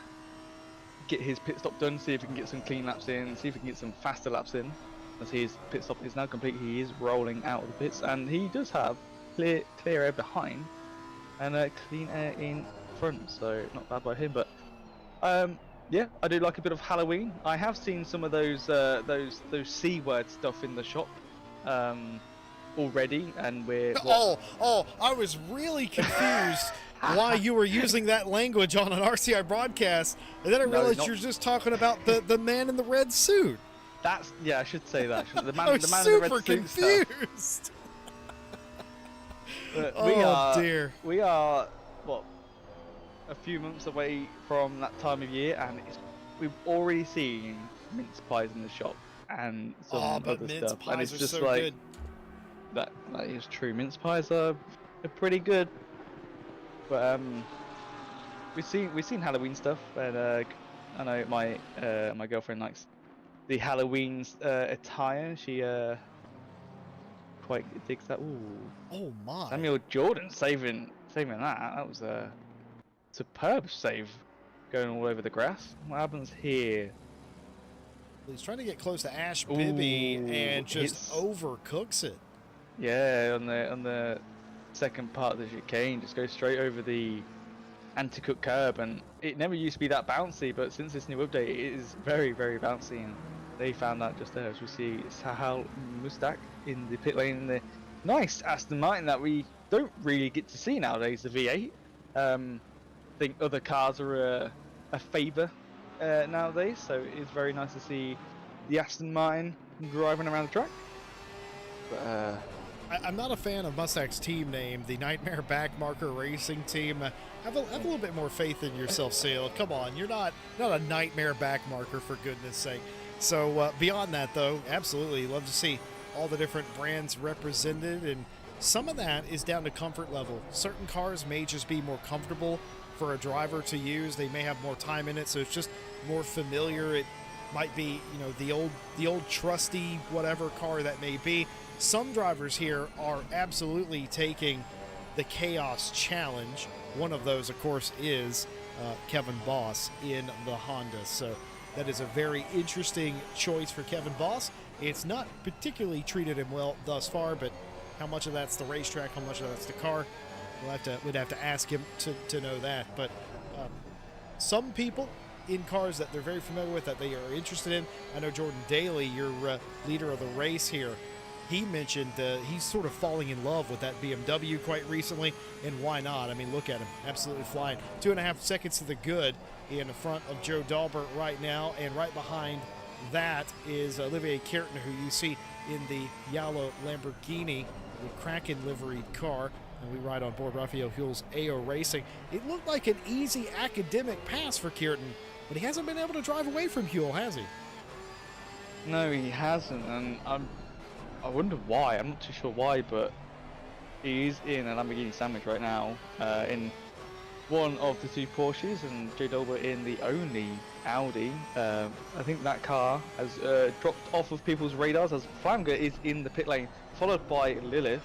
get his pit stop done, see if he can get some clean laps in, see if he can get some faster laps in. As his pit stop is now complete, he is rolling out of the pits, and he does have clear air behind and clean air in front, so not bad by him. But yeah, I do like a bit of Halloween. I have seen some of those C-word stuff in the shop already, and we're I was really confused why you were using that language on an RCI broadcast, and then I realized you're just talking about the man in the red suit. That's, yeah, I should say that. The man, I was the man super in the red confused. Dear. We are what, a few months away from that time of year, and we've already seen mince pies in the shop and some other stuff, and it's just so like good. That is true. Mince pies are pretty good, but we've seen Halloween stuff, and I know my girlfriend likes the Halloween attire. She quite digs that. Ooh. Oh my! Samuel Jordan saving that. That was a superb save, going all over the grass. What happens here? He's trying to get close to Ash Bibby and just overcooks it. Yeah, on the second part of the chicane, just goes straight over the anti-cut curb, and it never used to be that bouncy, but since this new update, it is very, very bouncy, and they found that just there. As we see Sahal Mustak in the pit lane in the nice Aston Martin that we don't really get to see nowadays, the V8. I think other cars are a favour nowadays, so it's very nice to see the Aston Martin driving around the track. But I'm not a fan of Mustang's team name, the Nightmare Backmarker Racing Team. Have a little bit more faith in yourself, Sale. Come on, you're not a Nightmare Backmarker, for goodness sake. So beyond that, though, absolutely love to see all the different brands represented, and some of that is down to comfort level. Certain cars may just be more comfortable for a driver to use. They may have more time in it, so it's just more familiar. might be, the old trusty whatever car that may be. Some drivers here are absolutely taking the Chaos Challenge. One of those, of course, is Kevin Boss in the Honda. So that is a very interesting choice for Kevin Boss. It's not particularly treated him well thus far, but how much of that's the racetrack, how much of that's the car, we'd have to ask him to know that. But some people in cars that they're very familiar with, that they are interested in. I know Jordan Daly, your leader of the race here, he mentioned he's sort of falling in love with that BMW quite recently, and why not? I mean, look at him, absolutely flying. 2.5 seconds to the good in front of Joe Dahlberg right now, and right behind that is Olivier Kierton, who you see in the yellow Lamborghini, the Kraken liveried car. And we ride on board Rafael Huel's AO Racing. It looked like an easy academic pass for Kierton, but he hasn't been able to drive away from Huel, has he? No, he hasn't, and I wonder why. I'm not too sure why, but he's in a Lamborghini sandwich right now, in one of the two Porsches, and Joe Dolber in the only Audi. I think that car has dropped off of people's radars as Flamger is in the pit lane, followed by Lilith.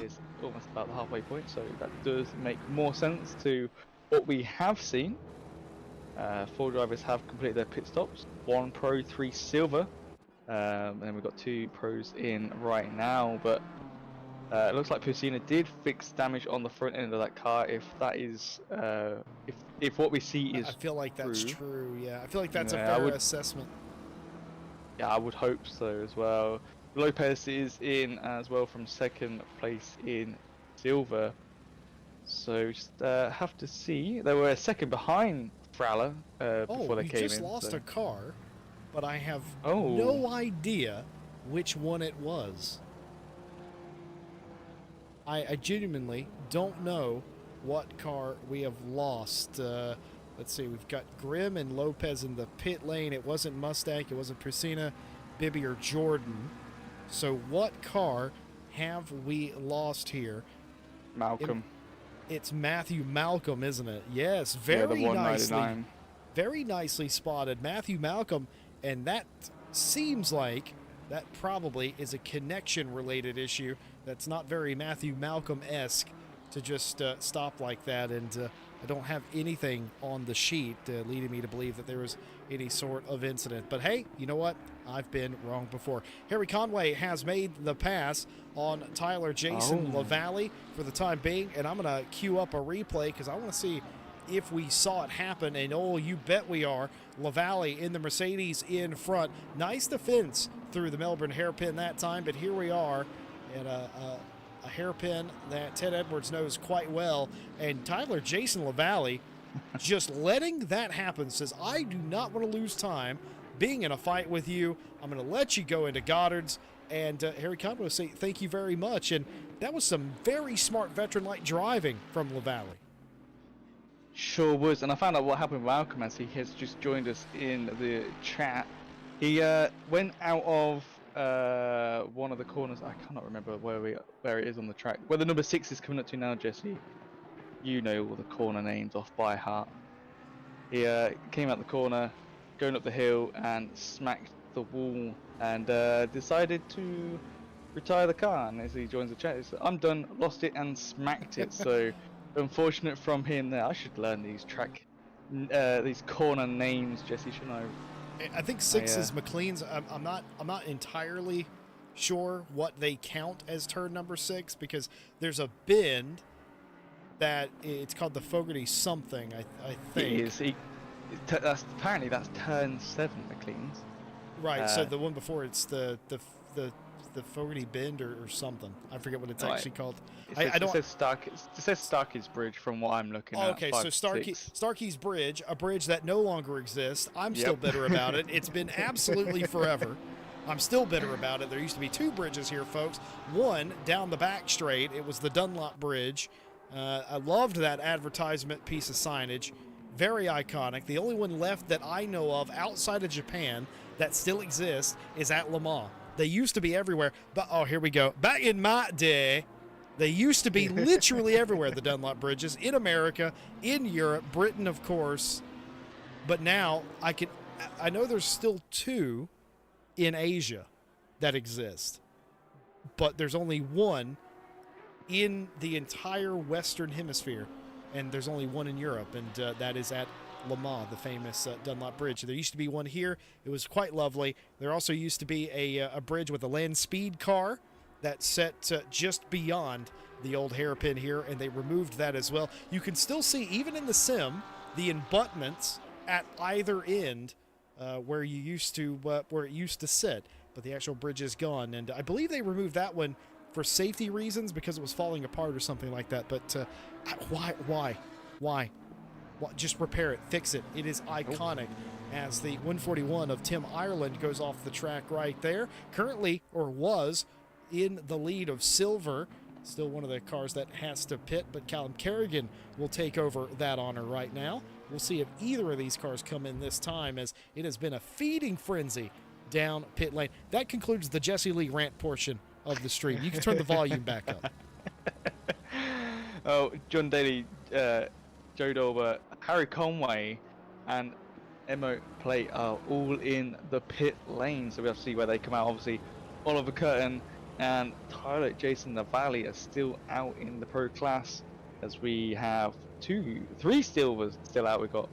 Is almost about the halfway point, so that does make more sense to what we have seen. 4 drivers have completed their pit stops, 1 pro, 3 silver, and then we've got 2 pros in right now, but it looks like Pusina did fix damage on the front end of that car. If that is if what we see is I feel like that's true. Yeah, I feel like that's a yeah, fair assessment. Yeah, I would hope so as well. Lopez is in as well from 2nd place in silver. So just have to see. They were 2nd behind Frala before they came in. Oh, you just lost a car, but I have Oh. no idea which one it was. I genuinely don't know what car we have lost. Let's see, we've got Grimm and Lopez in the pit lane. It wasn't Mustang, it wasn't Priscina, Bibby, or Jordan. So what car have we lost here? Malcolm. It's Matthew Malcolm, isn't it? Yes, very nicely. Very nicely spotted. Matthew Malcolm, and that seems like that probably is a connection-related issue. That's not very Matthew Malcolm-esque to just stop like that, and I don't have anything on the sheet leading me to believe that there was any sort of incident. But hey, you know what? I've been wrong before. Harry Conway has made the pass on Tyler Jason LaValle for the time being, and I'm going to queue up a replay because I want to see if we saw it happen, and oh, you bet we are. LaValle in the Mercedes in front. Nice defense through the Melbourne hairpin that time, but here we are at a hairpin that Ted Edwards knows quite well, and Tyler Jason LaValle just letting that happen says, I do not want to lose time being in a fight with you. I'm going to let you go into Goddard's, and Harry Conway will say thank you very much, and that was some very smart veteran-like driving from LaValle. Sure was, and I found out what happened with Malcolm as he has just joined us in the chat. He went out of one of the corners. I cannot remember where it is on the track. Where the number 6 is coming up to now, Jesse. You know all the corner names off by heart. He came out the corner, going up the hill, and smacked the wall, and decided to retire the car. And as he joins the chat, he said, I'm done, lost it, and smacked it. So unfortunate from him there. I should learn these these corner names, Jesse, shouldn't I? I think 6 is McLean's. I'm not entirely sure what they count as turn number 6, because there's a bend that it's called the Fogarty something. I think it is. Apparently that's turn 7, McLean's. Right. So the one before it's the Fogarty bend or something. I forget what it's actually called. It says Starkey's Bridge from what I'm looking at. Okay, so Starkey's Bridge, a bridge that no longer exists. I'm still bitter about it. It's been absolutely forever. I'm still bitter about it. There used to be 2 bridges here, folks. One down the back straight. It was the Dunlop Bridge. I loved that advertisement piece of signage. Very iconic. The only one left that I know of outside of Japan that still exists is at Le Mans. They used to be everywhere, but oh, here we go. Back in my day, they used to be literally everywhere, the Dunlop bridges, in America, in Europe, Britain, of course. But now, I know there's still 2 in Asia that exist, but there's only 1 in the entire Western Hemisphere, and there's only 1 in Europe, and that is at Le Mans, the famous Dunlop Bridge. There used to be one here. It was quite lovely. There also used to be a bridge with a land speed car that set just beyond the old hairpin here, and they removed that as well. You can still see, even in the sim, the embutments at either end where it used to sit, but the actual bridge is gone, and I believe they removed that one for safety reasons because it was falling apart or something like that. But why? Just repair it, fix it. It is iconic. As the 141 of Tim Ireland goes off the track right there. Currently, or was, in the lead of Silver. Still one of the cars that has to pit, but Callum Kerrigan will take over that honor right now. We'll see if either of these cars come in this time, as it has been a feeding frenzy down pit lane. That concludes the Jesse Lee rant portion of the stream. You can turn the volume back up. Oh, John Daly, Joe Dolber, Harry Conway, and Emo Plate are all in the pit lane, so we have to see where they come out. Obviously, Oliver Curtin and Tyler Jason Navali are still out in the pro class, as we have 3 silvers still out. We've got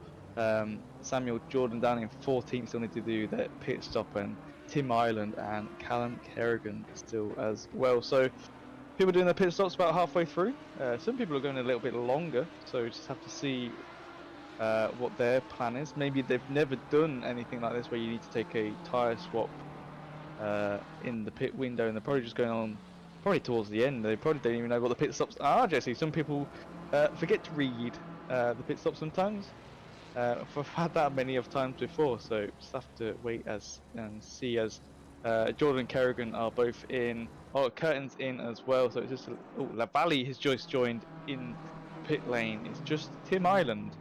Samuel Jordan down in 14th, still need to do their pit stop, and Tim Ireland and Callum Kerrigan still as well. So people doing their pit stops about halfway through. Some people are going a little bit longer, so we just have to see what their plan is. Maybe they've never done anything like this where you need to take a tyre swap in the pit window, and they're probably just going on towards the end. They probably don't even know what the pit stops are, Jesse. Some people forget to read the pit stops sometimes. I've had that many of times before, so just have to wait and see, as Jordan and Kerrigan are both in. Oh, Curtin's in as well, so it's just Lavalley has just joined in pit lane. It's just Tim Ireland,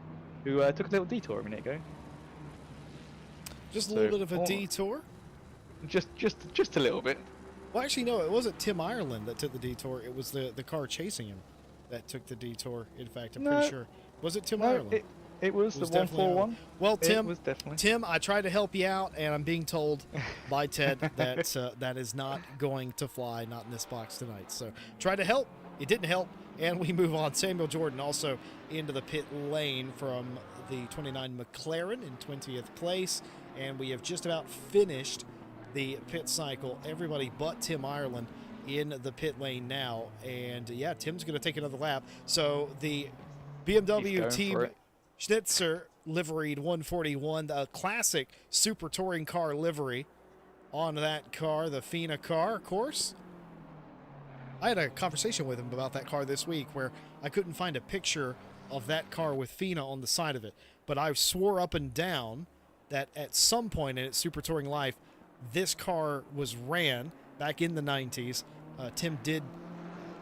who took a little detour a minute ago. Just a little bit of a detour? Just a little bit. Well, actually, no, it wasn't Tim Ireland that took the detour. It was the car chasing him that took the detour. In fact, I'm pretty sure. Was it Tim Ireland? It was the 141. Well, Tim, I tried to help you out, and I'm being told by Ted that that is not going to fly, not in this box tonight. So tried to help, it didn't help, and we move on. Samuel Jordan also into the pit lane from the 29 McLaren in 20th place, and we have just about finished the pit cycle. Everybody but Tim Ireland in the pit lane now, and yeah, Tim's going to take another lap. So the BMW team Schnitzer liveried 141, the classic Super Touring car livery on that car, the FINA car, of course. I had a conversation with him about that car this week where I couldn't find a picture of that car with FINA on the side of it, but I swore up and down that at some point in its Super Touring life, this car was ran back in the 90s. Tim did,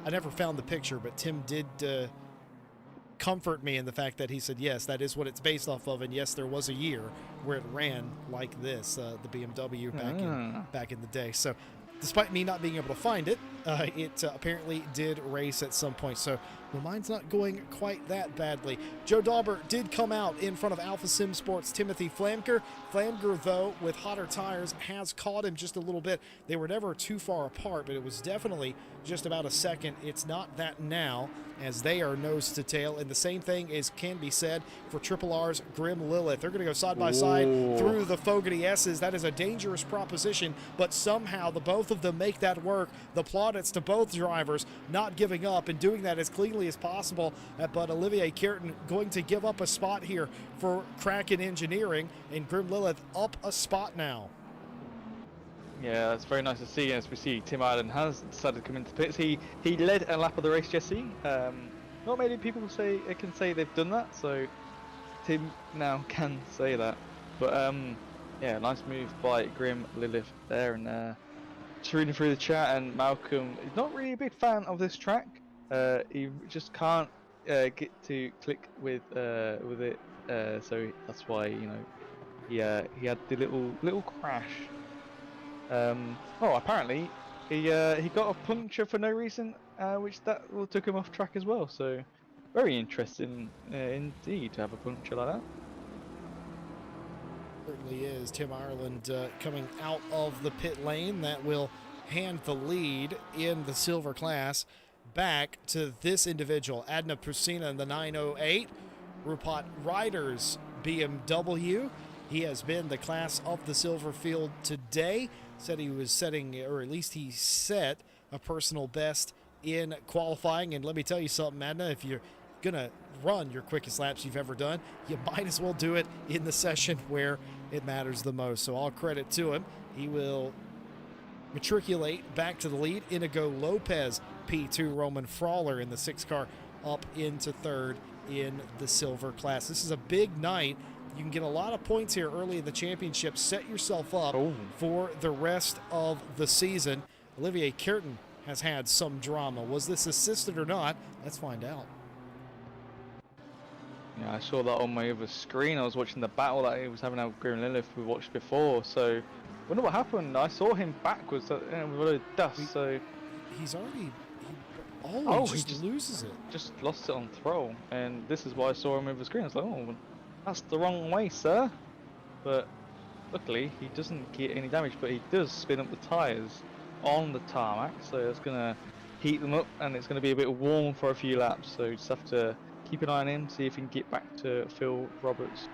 I never found the picture, but Tim did comfort me in the fact that he said, yes, that is what it's based off of, and yes, there was a year where it ran like this, the BMW back in the day. So despite me not being able to find it, it apparently did race at some point. So well, mine's not going quite that badly. Joe Dauber did come out in front of Alpha Sim Sports' Timothy Flamker. Flamker, though, with hotter tires, has caught him just a little bit. They were never too far apart, but it was definitely just about a second. It's not that now, as they are nose to tail. And the same thing can be said for Triple R's Grim Lilith. They're going to go side by side through the Fogarty S's. That is a dangerous proposition, but somehow the both of them make that work. The plaudits to both drivers not giving up and doing that as cleanly as possible. But Olivier Kierton going to give up a spot here for Kraken Engineering, and Grim Lilith up a spot now. Yeah, that's very nice to see. As we see, Tim Ireland has decided to come into the pits. He led a lap of the race, Jesse. Not many people can say they've done that, so Tim now can say that. But yeah, nice move by Grim Lilith there. And reading through the chat, and Malcolm is not really a big fan of this track. He just can't get to click with it, so that's why, you know, he had the little crash. Apparently he got a puncture for no reason, which took him off track as well. So very interesting indeed to have a puncture like that. certainly is. Tim Ireland coming out of the pit lane. That will hand the lead in the silver class back to this individual, Adna Prusina in the 908. Rupat Riders BMW. He has been the class of the silver field today. Said he was setting, or at least he set a personal best in qualifying. And let me tell you something, Adna, if you're gonna run your quickest laps you've ever done, you might as well do it in the session where it matters the most. So all credit to him. He will matriculate back to the lead. Inigo Lopez, P2 Roman Frawler in the 6 car, up into third in the silver class. This is a big night. You can get a lot of points here early in the championship. Set yourself up for the rest of the season. Olivier Kierton has had some drama. Was this assisted or not? Let's find out. Yeah, I saw that on my other screen. I was watching the battle that he was having out with Green Lilith we watched before. So, I wonder what happened. I saw him backwards with a load of dust. So he's already. He just loses it. Just lost it on throw, and this is why I saw him over the screen. I was like, oh, that's the wrong way, sir. But luckily, he doesn't get any damage, but he does spin up the tyres on the tarmac, so it's going to heat them up, and it's going to be a bit warm for a few laps. So you just have to keep an eye on him, see if he can get back to Phil Roberts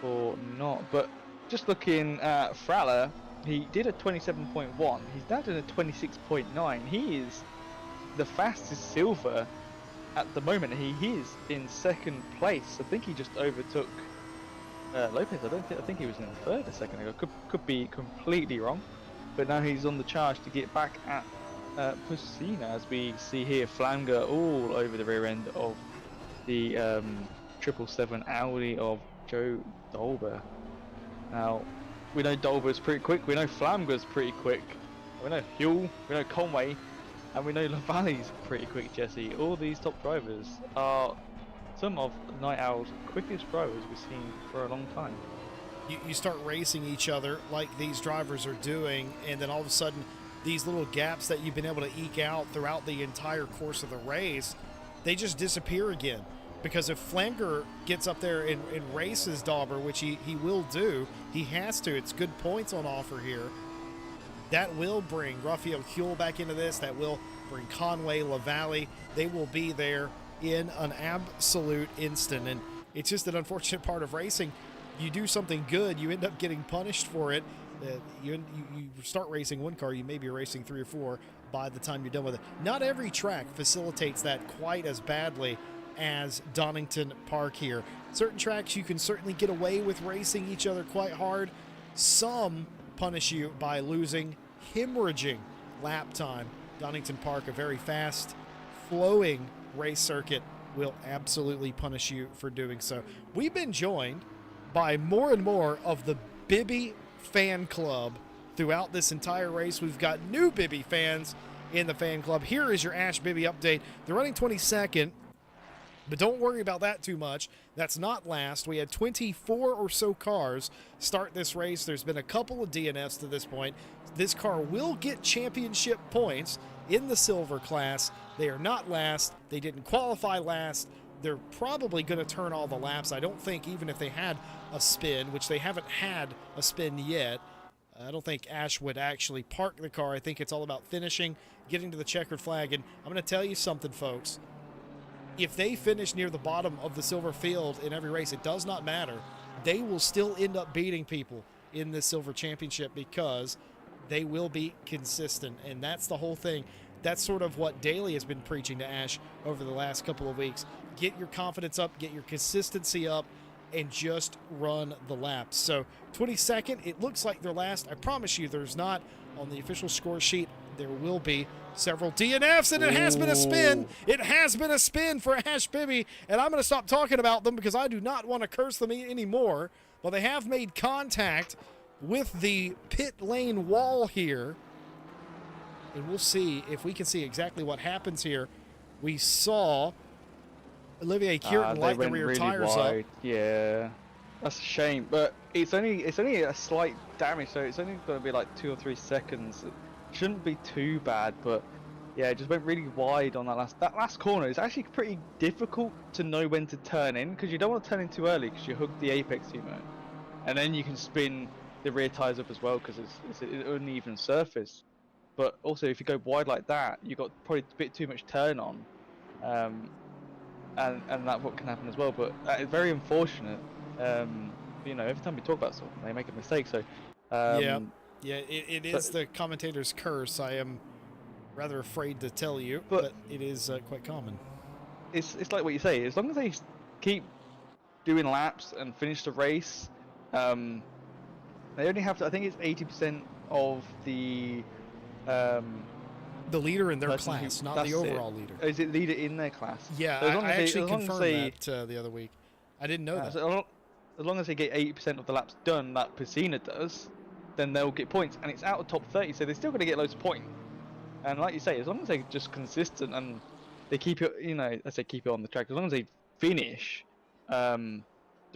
or not. But just looking at Frawler, he did a 27.1. He's now doing a 26.9. He is the fastest silver at the moment. He is in second place. I think he just overtook Lopez. I think he was in third a second ago. Could be completely wrong. But now he's on the charge to get back at Pusina, as we see here. Flanger all over the rear end of the 777 Audi of Joe Dolber. Now, we know Dolber's pretty quick, we know Flamger's pretty quick, we know Huell, we know Conway, and we know LaValle's pretty quick, Jesse. All these top drivers are some of Night Owl's quickest drivers we've seen for a long time. You start racing each other like these drivers are doing, and then all of a sudden, these little gaps that you've been able to eke out throughout the entire course of the race, they just disappear again. Because if Flanger gets up there and races Dauber, which he will do, he has to. It's good points on offer here. That will bring Raphael Huell back into this. That will bring Conway, LaValle. They will be there in an absolute instant. And it's just an unfortunate part of racing. You do something good, you end up getting punished for it. You start racing one car, you may be racing 3 or 4 by the time you're done with it. Not every track facilitates that quite as badly as Donington Park here. Certain tracks you can certainly get away with racing each other quite hard. Some punish you by losing, hemorrhaging lap time. Donington Park, a very fast flowing race circuit, will absolutely punish you for doing so. We've been joined by more and more of the Bibby fan club throughout this entire race. We've got new Bibby fans in the fan club. Here is your Ash Bibby update. They're running 22nd. But don't worry about that too much. That's not last. We had 24 or so cars start this race. There's been a couple of DNFs to this point. This car will get championship points in the silver class. They are not last. They didn't qualify last. They're probably going to turn all the laps. I don't think even if they had a spin, which they haven't had a spin yet, I don't think Ash would actually park the car. I think it's all about finishing, getting to the checkered flag. And I'm going to tell you something, folks. If they finish near the bottom of the silver field in every race, it does not matter. They will still end up beating people in this silver championship because they will be consistent. And that's the whole thing. That's sort of what Daly has been preaching to Ash over the last couple of weeks. Get your confidence up, get your consistency up, and just run the laps. So 22nd, it looks like they're last. I promise you there's not on the official score sheet. There will be several DNFs, and it has been a spin. It has been a spin for Ash Bibby, and I'm going to stop talking about them because I do not want to curse them anymore. Well, they have made contact with the pit lane wall here, and we'll see if we can see exactly what happens here. We saw Olivier Kierton light the rear tires up. Yeah, that's a shame, but it's only a slight damage, so it's only going to be like 2 or 3 seconds. Shouldn't be too bad, but yeah, it just went really wide on that last corner. It's actually pretty difficult to know when to turn in because you don't want to turn in too early because you hug the apex too much. and then you can spin the rear tires up as well because it's an uneven surface. But also, if you go wide like that, you've got probably a bit too much turn on, and that what can happen as well. But it's very unfortunate. You know, every time we talk about something, they make a mistake. So, Yeah, it so, is the commentator's curse. I am rather afraid to tell you, but it is quite common. It's like what you say. As long as they keep doing laps and finish the race, they only have to. I think it's 80% of the leader in their class, not the overall leader. Is it leader in their class? Yeah, so I actually confirmed that the other week. I didn't know that. So as long as they get 80% of the laps done, that Piscina does, then they'll get points, and it's out of top 30, so they're still going to get loads of points. And like you say, as long as they're just consistent and they keep it, you know, let's say keep it on the track, as long as they finish the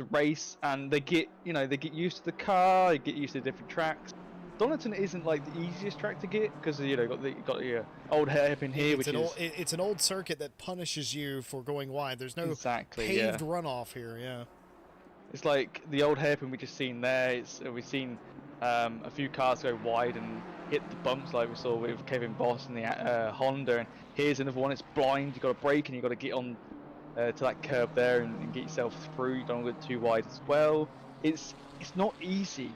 race and they get, you know, they get used to the car, they get used to different tracks. Donington isn't like the easiest track to get because you know got your old hairpin here, it's an old circuit that punishes you for going wide. There's no paved runoff here. Yeah, it's like the old hairpin we just seen there. We've seen a few cars go wide and hit the bumps like we saw with Kevin Boss and the Honda. And here's another one. It's blind. You got to brake and you got to get on to that curb there and get yourself through. You don't get too wide as well. It's not easy.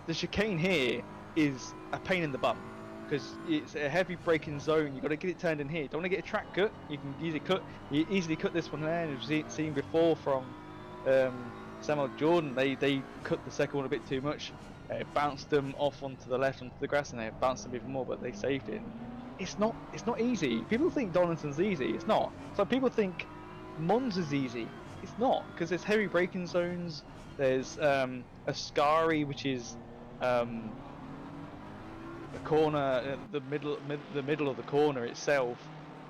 The chicane here is a pain in the bum because it's a heavy braking zone. You've got to get it turned in here. Don't want to get a track cut. You can easily cut this one there. We've seen before from Samuel Jordan. They cut the second one a bit too much. It bounced them off onto the left onto the grass, and they bounced them even more, but they saved it. It's not easy. People think Donington's easy. It's not. So people think Monza's easy. It's not, because there's heavy braking zones. There's Ascari, which is the corner, the middle of the corner itself.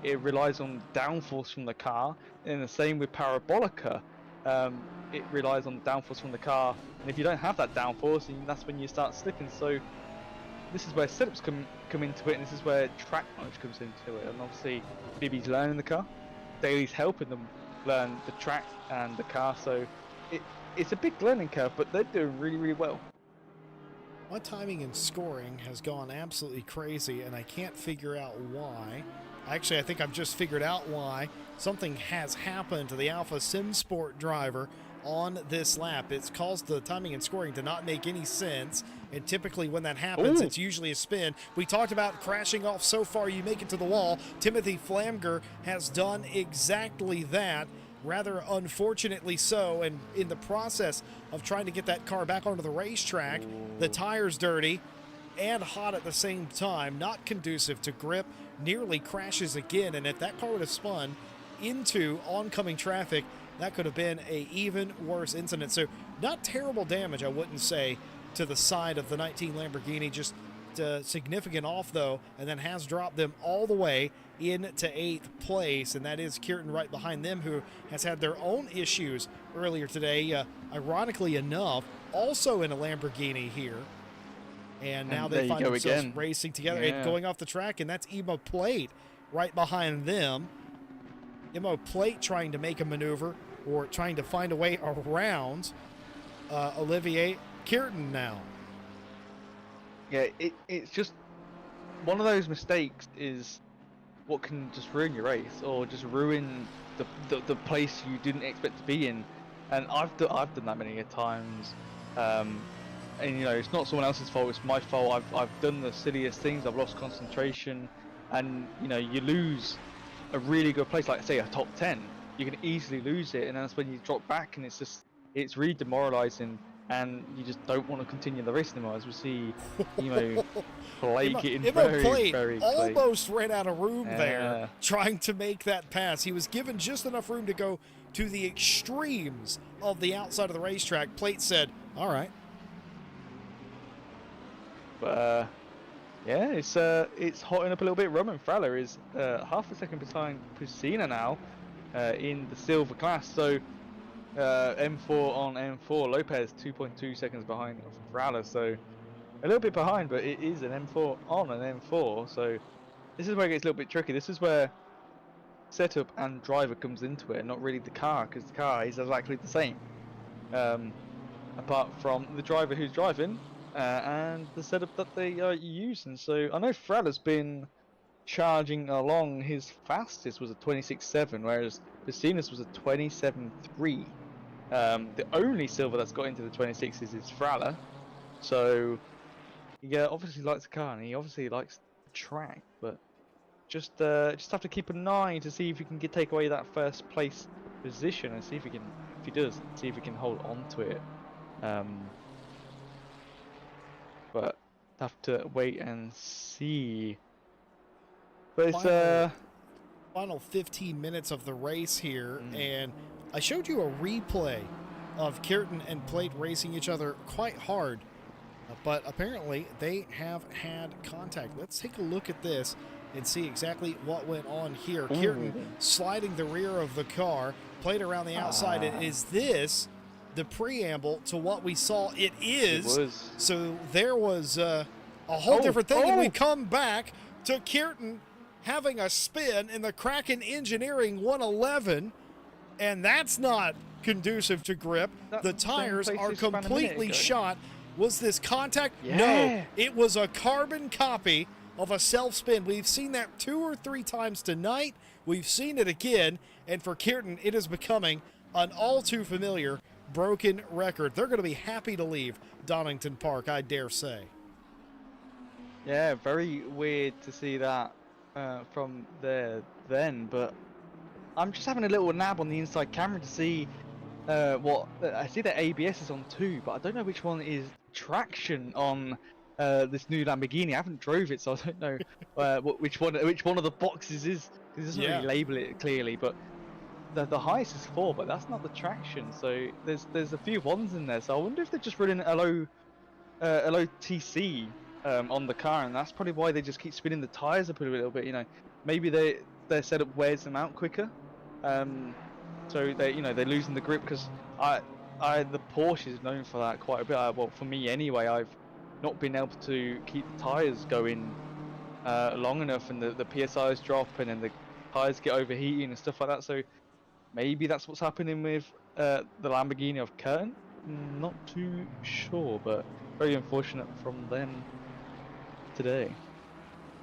It relies on downforce from the car, and the same with Parabolica. It relies on downforce from the car, and if you don't have that downforce, that's when you start slipping. So this is where setups come into it, and this is where track knowledge comes into it. And obviously, Bibby's learning the car, Daly's helping them learn the track and the car. So it's a big learning curve, but they're doing really, really well. My timing and scoring has gone absolutely crazy, and I can't figure out why. Actually, I think I've just figured out why. Something has happened to the Alpha Sim Sport driver on this lap. It's caused the timing and scoring to not make any sense, and typically when that happens, it's usually a spin. We talked about crashing off so far you make it to the wall. Timothy Flamger has done exactly that, rather unfortunately so, and in the process of trying to get that car back onto the racetrack, the tire's dirty and hot at the same time, not conducive to grip, nearly crashes again, and if that car would have spun into oncoming traffic, that could have been a even worse incident. So not terrible damage, I wouldn't say, to the side of the 19 Lamborghini, just significant off though, and then has dropped them all the way into 8th place, and that is Kieran right behind them, who has had their own issues earlier today, ironically enough, also in a Lamborghini here. And now they find themselves racing together and going off the track, and that's Emo Plate right behind them. Emo Plate trying to make a maneuver or trying to find a way around Olivier Kierton now. Yeah, it's just one of those mistakes is what can just ruin your race or just ruin the place you didn't expect to be in. And I've done that many times. And you know, it's not someone else's fault, it's my fault. I've done the silliest things, I've lost concentration, and you know, you lose a really good place, like say a top 10, you can easily lose it, and that's when you drop back, and it's really demoralizing, and you just don't want to continue the race anymore, as we see, you know, Plate getting very almost ran out of room there, trying to make that pass. He was given just enough room to go to the extremes of the outside of the racetrack. Plate said, all right. But yeah, it's hotting up a little bit. Roman Fralla is half a second behind Piscina now in the silver class. So M4 on M4. Lopez 2.2 seconds behind Fralla. So a little bit behind, but it is an M4 on an M4. So this is where it gets a little bit tricky. This is where setup and driver comes into it, not really the car, because the car is exactly the same. apart from the driver who's driving and the setup that they are using. So I know Fred has been charging along. His fastest was a 26.7, whereas Piscinas was a 27.3. The only silver that's got into the 26s is Frala. So yeah, obviously likes the car and he obviously likes the track, but just have to keep an eye to see if he can take away that first place position and see if he can, if he does, see if he can hold on to it. But have to wait and see. But it's final 15 minutes of the race here, and I showed you a replay of Kjartan and Plate racing each other quite hard, but apparently they have had contact. Let's take a look at this and see exactly what went on here. Kjartan sliding the rear of the car, Plate around the outside. And is this the preamble to what we saw? It is. It was. So there was a whole different thing, and we come back to Kjartan having a spin in the Kraken Engineering 111, and that's not conducive to grip. The tires are completely shot. Was this contact? Yeah. No, it was a carbon copy of a self-spin. We've seen that 2 or 3 times tonight. We've seen it again, and for Kjartan, it is becoming an all too familiar broken record. They're going to be happy to leave Donington Park, I dare say. Yeah, very weird to see that from there then, but I'm just having a little nab on the inside camera to see what I see that ABS is on 2, but I don't know which one is traction on this new Lamborghini. I haven't drove it, so I don't know which one of the boxes is. It doesn't really label it clearly, but the highest is 4, but that's not the traction. So there's a few ones in there. So I wonder if they're just running a low TC on the car, and that's probably why they just keep spinning the tires up a little bit. You know, maybe their setup wears them out quicker. So they're losing the grip, because the Porsche is known for that quite a bit. Well, for me anyway, I've not been able to keep the tires going long enough, and the PSIs drop, and then the tires get overheating and stuff like that. So maybe that's what's happening with the Lamborghini of Kjartan. Not too sure, but very unfortunate from them today.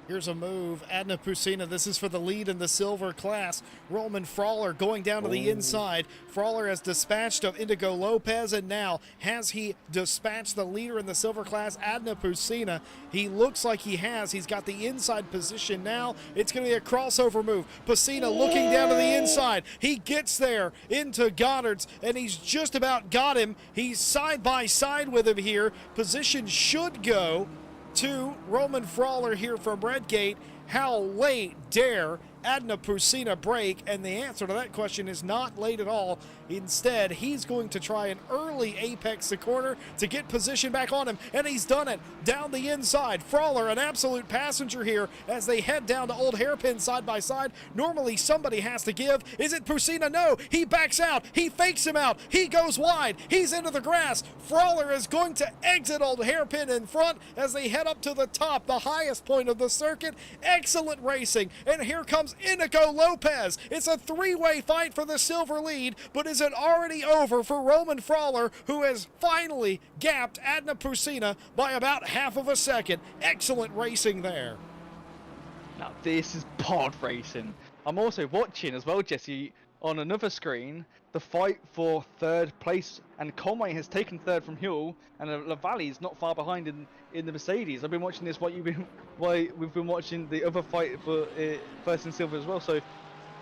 Here's a move. Adna Pusina, this is for the lead in the silver class. Roman Frawler going down to the inside. Frawler has dispatched of Indigo Lopez, and now has he dispatched the leader in the silver class, Adna Pusina? He looks like he has. He's got the inside position now. It's going to be a crossover move. Pusina looking down to the inside. He gets there into Goddard's, and he's just about got him. He's side by side with him here. Position should go to Roman Frawler here from Redgate. How late dare Adna Pusina break? And the answer to that question is not late at all. Instead, he's going to try an early apex the corner to get position back on him, and he's done it down the inside. Frawler, an absolute passenger here as they head down to Old Hairpin side by side. Normally somebody has to give. Is it Pusina? No, he backs out. He fakes him out. He goes wide. He's into the grass. Frawler is going to exit Old Hairpin in front as they head up to the top, the highest point of the circuit. Excellent racing, and here comes Inigo Lopez. It's a 3-way fight for the silver lead, but is it already over for Roman Frawler, who has finally gapped Adna Pusina by about half of a second? Excellent racing there. Now this is pod racing. I'm also watching as well, Jesse, on another screen, the fight for 3rd place, and Conway has taken 3rd from Huell, and Lavallee is not far behind in the Mercedes. I've been watching this while we've been watching the other fight for first and silver as well. So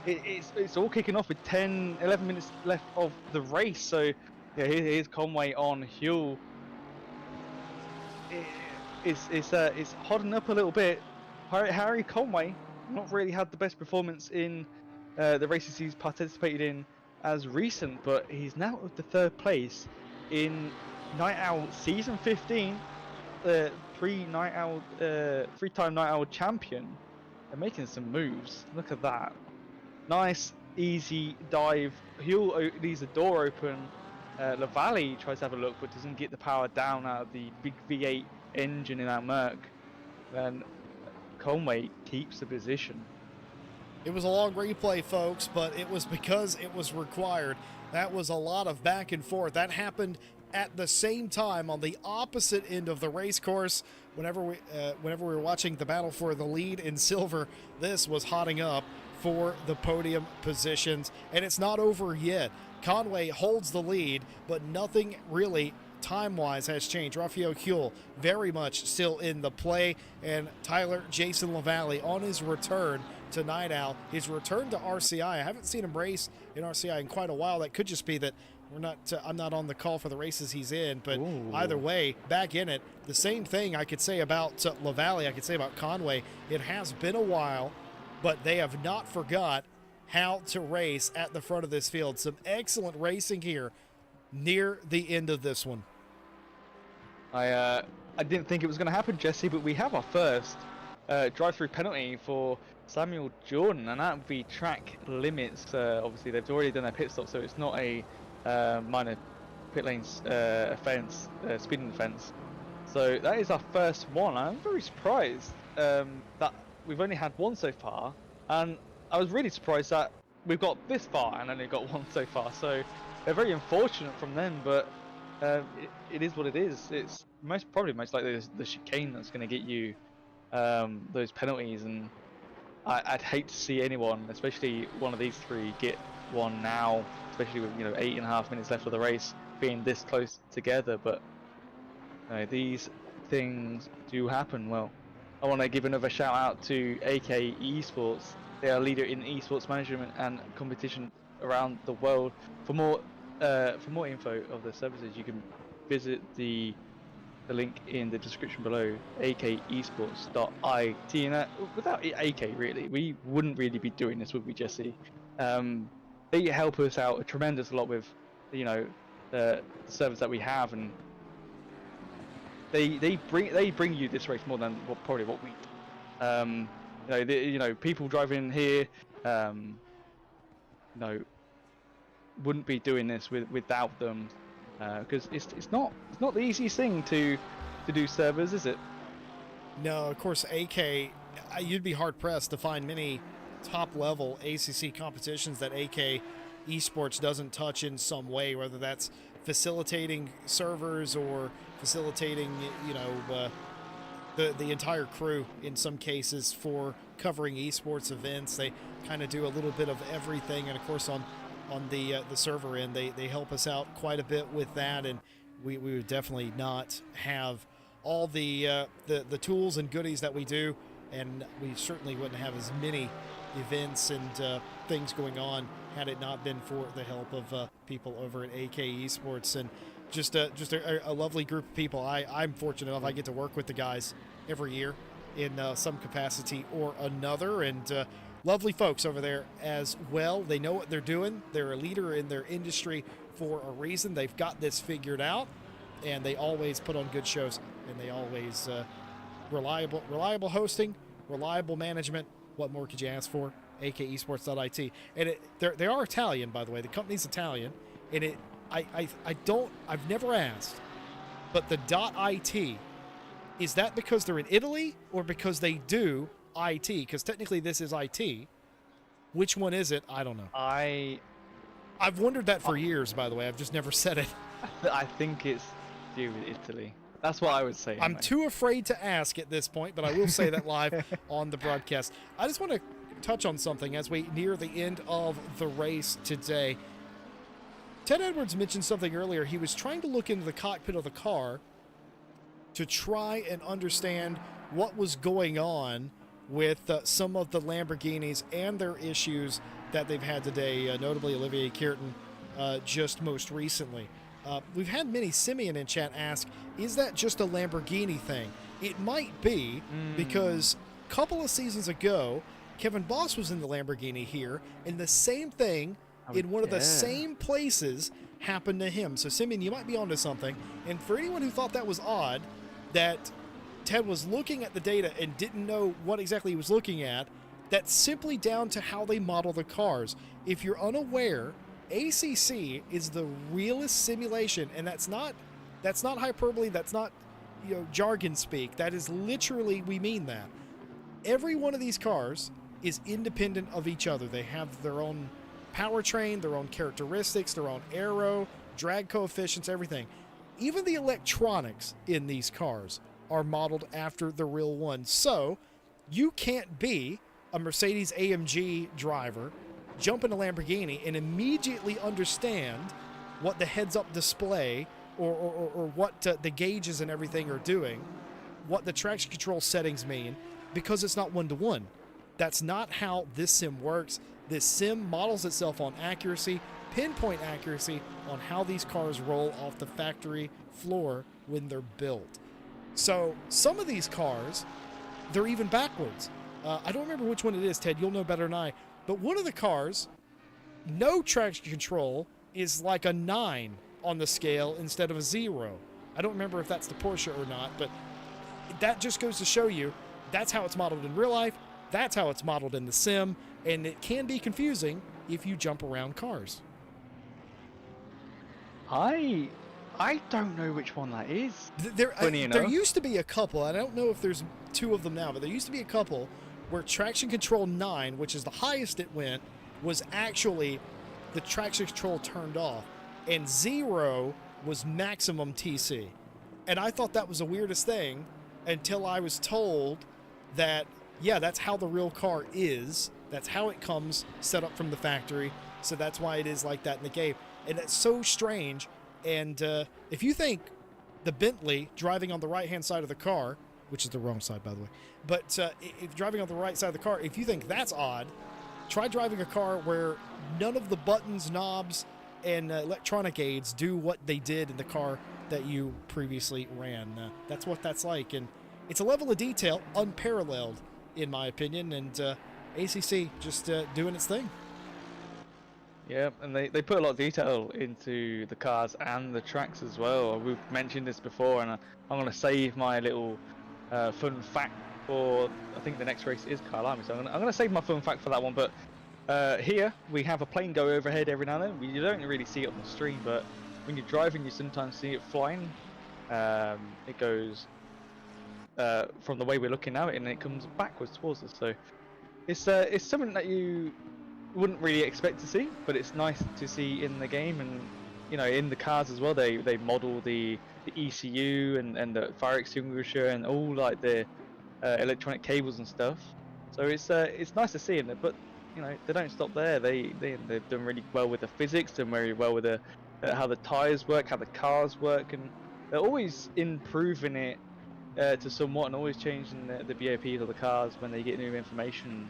it's all kicking off with 11 minutes left of the race. So yeah, here's Conway on Huell. It's hodding up a little bit. Harry Conway not really had the best performance in the races he's participated in as recent, but he's now at the 3rd place in Night Owl season 15, 3-time Night Owl champion. They're making some moves. Look at that. Nice, easy dive. Huell leaves the door open. Lavallee tries to have a look, but doesn't get the power down out of the big V8 engine in that Merc. Then Conway keeps the position. It was a long replay, folks, but it was because it was required. That was a lot of back and forth. That happened at the same time on the opposite end of the race course. Whenever we were watching the battle for the lead in silver, this was hotting up for the podium positions, and it's not over yet. Conway holds the lead, but nothing really time-wise has changed. Rafael Huel very much still in the play, and Tyler Jason LaValle on his return to Night Owl, his return to RCI. I haven't seen him race in RCI in quite a while. That could just be that I'm not on the call for the races he's in, but either way, back in it. The same thing I could say about LaValle, I could say about Conway. It has been a while, but they have not forgot how to race at the front of this field. Some excellent racing here near the end of this one. I didn't think it was going to happen, Jesse, but we have our first drive-through penalty for Samuel Jordan, and that would be track limits. Obviously, they've already done their pit stop, so it's not a minor pit lanes offence, speeding offence. So that is our first one. I'm very surprised that we've only had one so far, and I was really surprised that we've got this far and only got one so far. So they're very unfortunate from them, but it is what it is. It's most likely the chicane that's going to get you those penalties, and I'd hate to see anyone, especially one of these three, get one now, especially with 8.5 minutes left of the race, being this close together. But these things do happen. Well, I want to give another shout out to AK Esports. They are a leader in esports management and competition around the world. For more info of their services, you can visit the link in the description below, akesports.it. And without AK, really, we wouldn't really be doing this, would we, Jesse? They help us out a tremendous lot with, the service that we have, and they bring you this race more than probably what we. People driving here, wouldn't be doing this without them, because it's not the easiest thing to do servers, is it? No, of course, AK. You'd be hard pressed to find many top level ACC competitions that AK Esports doesn't touch in some way, whether that's facilitating servers or facilitating, the entire crew in some cases for covering esports events. They kind of do a little bit of everything, and of course on the server end, they help us out quite a bit with that, and we would definitely not have all the tools and goodies that we do, and we certainly wouldn't have as many events and things going on had it not been for the help of people over at AK Esports, and just a lovely group of people. I'm fortunate enough I get to work with the guys every year in some capacity or another, and lovely folks over there as well. They know what they're doing. They're a leader in their industry for a reason. They've got this figured out, and they always put on good shows, and they always reliable hosting, reliable management. What more could you ask for? akesports.it. And they are Italian, by the way. The company's Italian, and I've never asked, but the .it, is that because they're in Italy or because they do IT? Because technically this is IT. Which one is it? I don't know. I've wondered that for years, by the way. I've just never said it. I think it's due with Italy. That's what I would say. I'm too afraid to ask at this point, but I will say that live on the broadcast. I just want to touch on something as we near the end of the race today. Ted Edwards mentioned something earlier. He was trying to look into the cockpit of the car to try and understand what was going on with some of the Lamborghinis and their issues that they've had today, notably Olivier Kierton just most recently. We've had many Simeon in chat ask, is that just a Lamborghini thing? It might be, because a couple of seasons ago, Kevin Boss was in the Lamborghini here, and the same thing in one of the same places happened to him. So, Simeon, you might be onto something. And for anyone who thought that was odd, that Ted was looking at the data and didn't know what exactly he was looking at, that's simply down to how they model the cars. If you're unaware, ACC is the realest simulation, and that's not hyperbole, that's not jargon speak. That is literally, we mean that. Every one of these cars is independent of each other. They have their own powertrain, their own characteristics, their own aero, drag coefficients, everything. even the electronics in these cars are modeled after the real ones. So you can't be a Mercedes AMG driver, jump in a Lamborghini, and immediately understand what the heads-up display or what the gauges and everything are doing, what the traction control settings mean, because it's not one-to-one. That's not how this sim works. This sim models itself on accuracy, pinpoint accuracy on how these cars roll off the factory floor when they're built. So some of these cars, they're even backwards. I don't remember which one it is, Ted. You'll know better than I. But one of the cars, no traction control, is like a 9 on the scale instead of a 0. I don't remember if that's the Porsche or not, but that just goes to show you that's how it's modeled in real life. That's how it's modeled in the sim, and it can be confusing if you jump around cars. I don't know which one that is. There used to be a couple. I don't know if there's 2 of them now, but there used to be a couple where traction control 9, which is the highest it went, was actually the traction control turned off, and 0 was maximum TC. And I thought that was the weirdest thing until I was told that, yeah, that's how the real car is. That's how it comes set up from the factory. So that's why it is like that in the game. And it's so strange. And if you think the Bentley driving on the right-hand side of the car, which is the wrong side, by the way, but if driving on the right side of the car, if you think that's odd, try driving a car where none of the buttons, knobs, and electronic aids do what they did in the car that you previously ran. That's what that's like. And it's a level of detail unparalleled, in my opinion, and ACC just doing its thing. Yeah, and they put a lot of detail into the cars and the tracks as well. We've mentioned this before, and I'm going to save my little fun fact for, I think the next race is Kyalami, so I'm going to save my fun fact for that one. But here we have a plane go overhead every now and then. You don't really see it on the stream, but when you're driving, you sometimes see it flying. It goes from the way we're looking now, and it comes backwards towards us. So it's something that you wouldn't really expect to see, but it's nice to see in the game. And you know, in the cars as well, they model the ECU and the fire extinguisher and all like the electronic cables and stuff. So it's nice to see in it, but you know, they don't stop there. They've done really well with the physics, done very well with the how the tires work, how the cars work, and they're always improving it to somewhat, and always changing the BOPs of the cars when they get new information.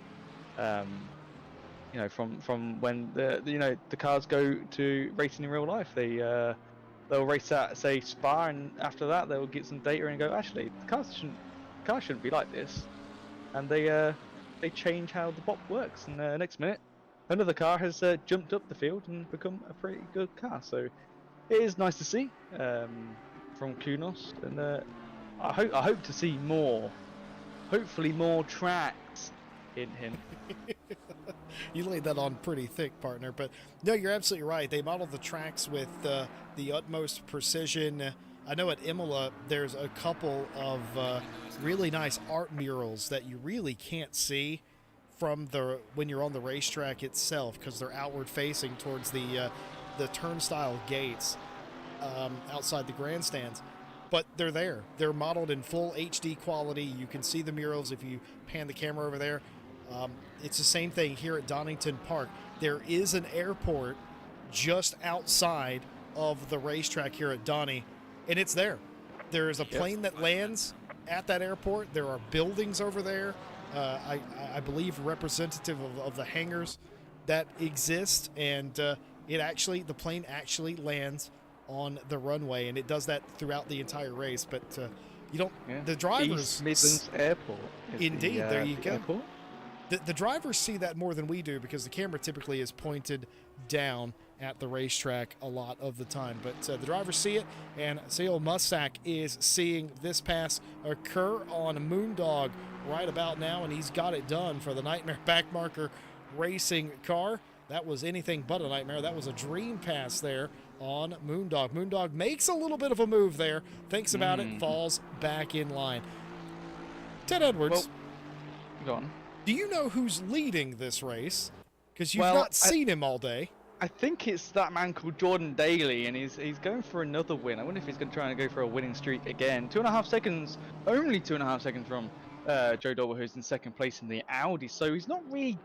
You know, from when the cars go to racing in real life, they'll race at, say, Spa, and after that they'll get some data and go, actually, the cars shouldn't be like this, and they change how the BOP works, and next minute another car has jumped up the field and become a pretty good car. So it is nice to see from Kunos, and I hope to see more, hopefully more tracks in him. You laid that on pretty thick, partner. But no, you're absolutely right. They modeled the tracks with the utmost precision. I know at Imola there's a couple of really nice art murals that you really can't see from when you're on the racetrack itself, because they're outward facing towards the turnstile gates outside the grandstands. But they're there. They're modeled in full HD quality. You can see the murals if you pan the camera over there. It's the same thing here at Donington Park. There is an airport just outside of the racetrack here at Donny, and it's there. There is a plane that lands at that airport. There are buildings over there. I believe representative of the hangars that exist, and the plane actually lands on the runway, and it does that throughout the entire race. But you don't. Yeah. The drivers. East Midlands Airport. Indeed, there you go. Airport. The drivers see that more than we do, because the camera typically is pointed down at the racetrack a lot of the time. But the drivers see it, and Seal Mussak is seeing this pass occur on Moondog right about now, and he's got it done for the Nightmare Backmarker Racing car. That was anything but a nightmare. That was a dream pass there on Moondog. Moondog makes a little bit of a move there, thinks about it, falls back in line. Ted Edwards. Well, go on. Do you know who's leading this race? Because you've not seen him all day. I think it's that man called Jordan Daly, and he's going for another win. I wonder if he's going to try and go for a winning streak again. 2.5 seconds, only 2.5 seconds from Joe Dolber, who's in second place in the Audi. So he's not really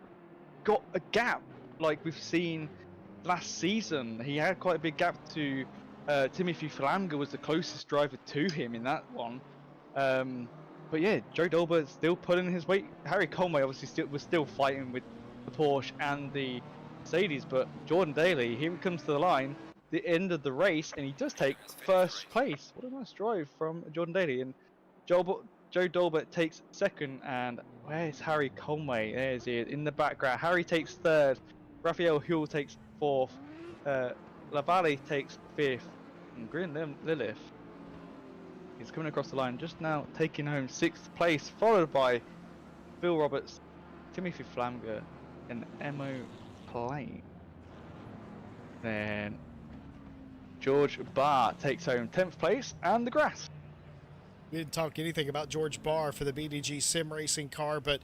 got a gap like we've seen last season. He had quite a big gap to Timothy Flamger, was the closest driver to him in that one. But yeah, Joe Dolber still putting his weight. Harry Conway obviously was still fighting with the Porsche and the Mercedes, but Jordan Daly, here he comes to the line, the end of the race, and he does take first place. What a nice drive from Jordan Daly. And Joe Dolbert takes second, and where's Harry Conway? There's he in the background. Harry takes third, Raphael Huell takes fourth, Lavalle takes fifth, and Grin Lilith is coming across the line just now, taking home sixth place, followed by Phil Roberts, Timothy Flamger, and Emo Plane. Then George Barr takes home 10th place, and the grass. We didn't talk anything about George Barr for the BDG Sim Racing car, but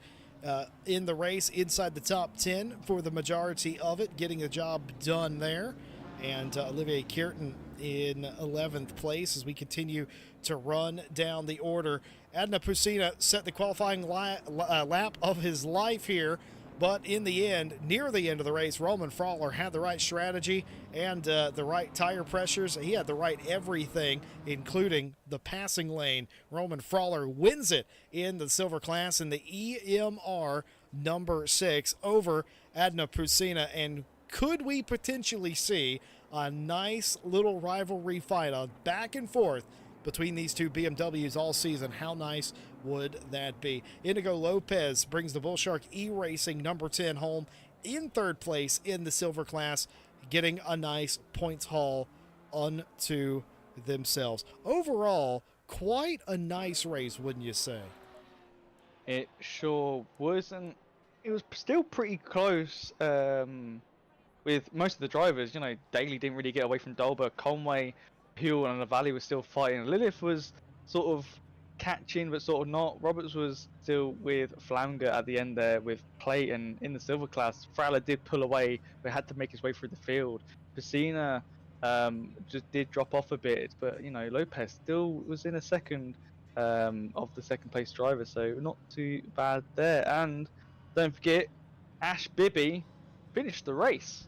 in the race, inside the top 10 for the majority of it, getting the job done there. And Olivier Kierton in 11th place as we continue to run down the order. Adna Pusina set the qualifying lap of his life here, but in the end, near the end of the race, Roman Frawler had the right strategy and the right tire pressures. He had the right everything, including the passing lane. Roman Frawler wins it in the silver class in the EMR number 6 over Adna Pusina. And could we potentially see a nice little rivalry fight, a back and forth between these two BMWs all season? How nice would that be? Inigo Lopez brings the Bullshark E-Racing number 10 home in third place in the silver class, getting a nice points haul unto themselves. Overall, quite a nice race, wouldn't you say? It sure wasn't. It was still pretty close with most of the drivers. You know, Daly didn't really get away from Dolber. Conway, Huell, and Navali were still fighting. Lilith was sort of catching, but sort of not. Roberts was still with Flamger at the end there with Clayton in the silver class. Fowler did pull away, but had to make his way through the field. Piscina just did drop off a bit, but you know, Lopez still was in a second of the second place driver, so not too bad there. And don't forget, Ash Bibby finished the race.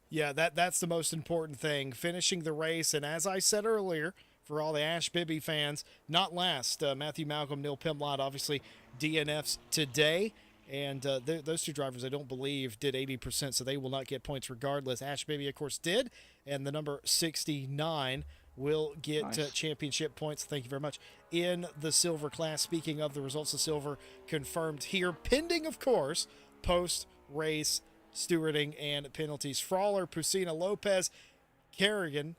Yeah, that's the most important thing, finishing the race. And as I said earlier, for all the Ash Bibby fans, not last. Matthew Malcolm, Neil Pimlott, obviously DNFs today. And those two drivers, I don't believe, did 80%, so they will not get points regardless. Ash Bibby, of course, did. And the number 69 will get Nice. championship points. Thank you very much. In the silver class, speaking of the results of silver confirmed here, pending, of course, post-race stewarding and penalties. Frawler, Pusina, Lopez, Kerrigan,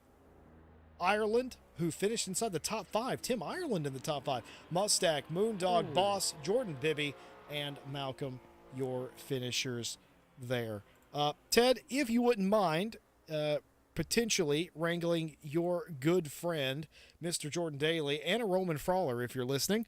Ireland, who finished inside the top 5. Tim Ireland in the top 5. Mustak, Moondog, Boss, Jordan Bibby, and Malcolm, your finishers there. Ted, if you wouldn't mind potentially wrangling your good friend, Mr. Jordan Daly, and a Roman Frawler, if you're listening,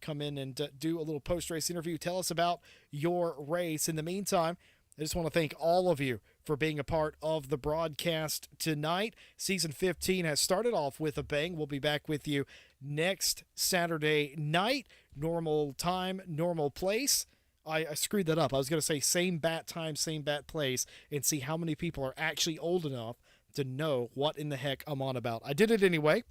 come in and do a little post-race interview. Tell us about your race. In the meantime, I just want to thank all of you for being a part of the broadcast tonight. Season 15 has started off with a bang. We'll be back with you next Saturday night. Normal time, normal place. I screwed that up. I was going to say same bat time, same bat place, and see how many people are actually old enough to know what in the heck I'm on about. I did it anyway.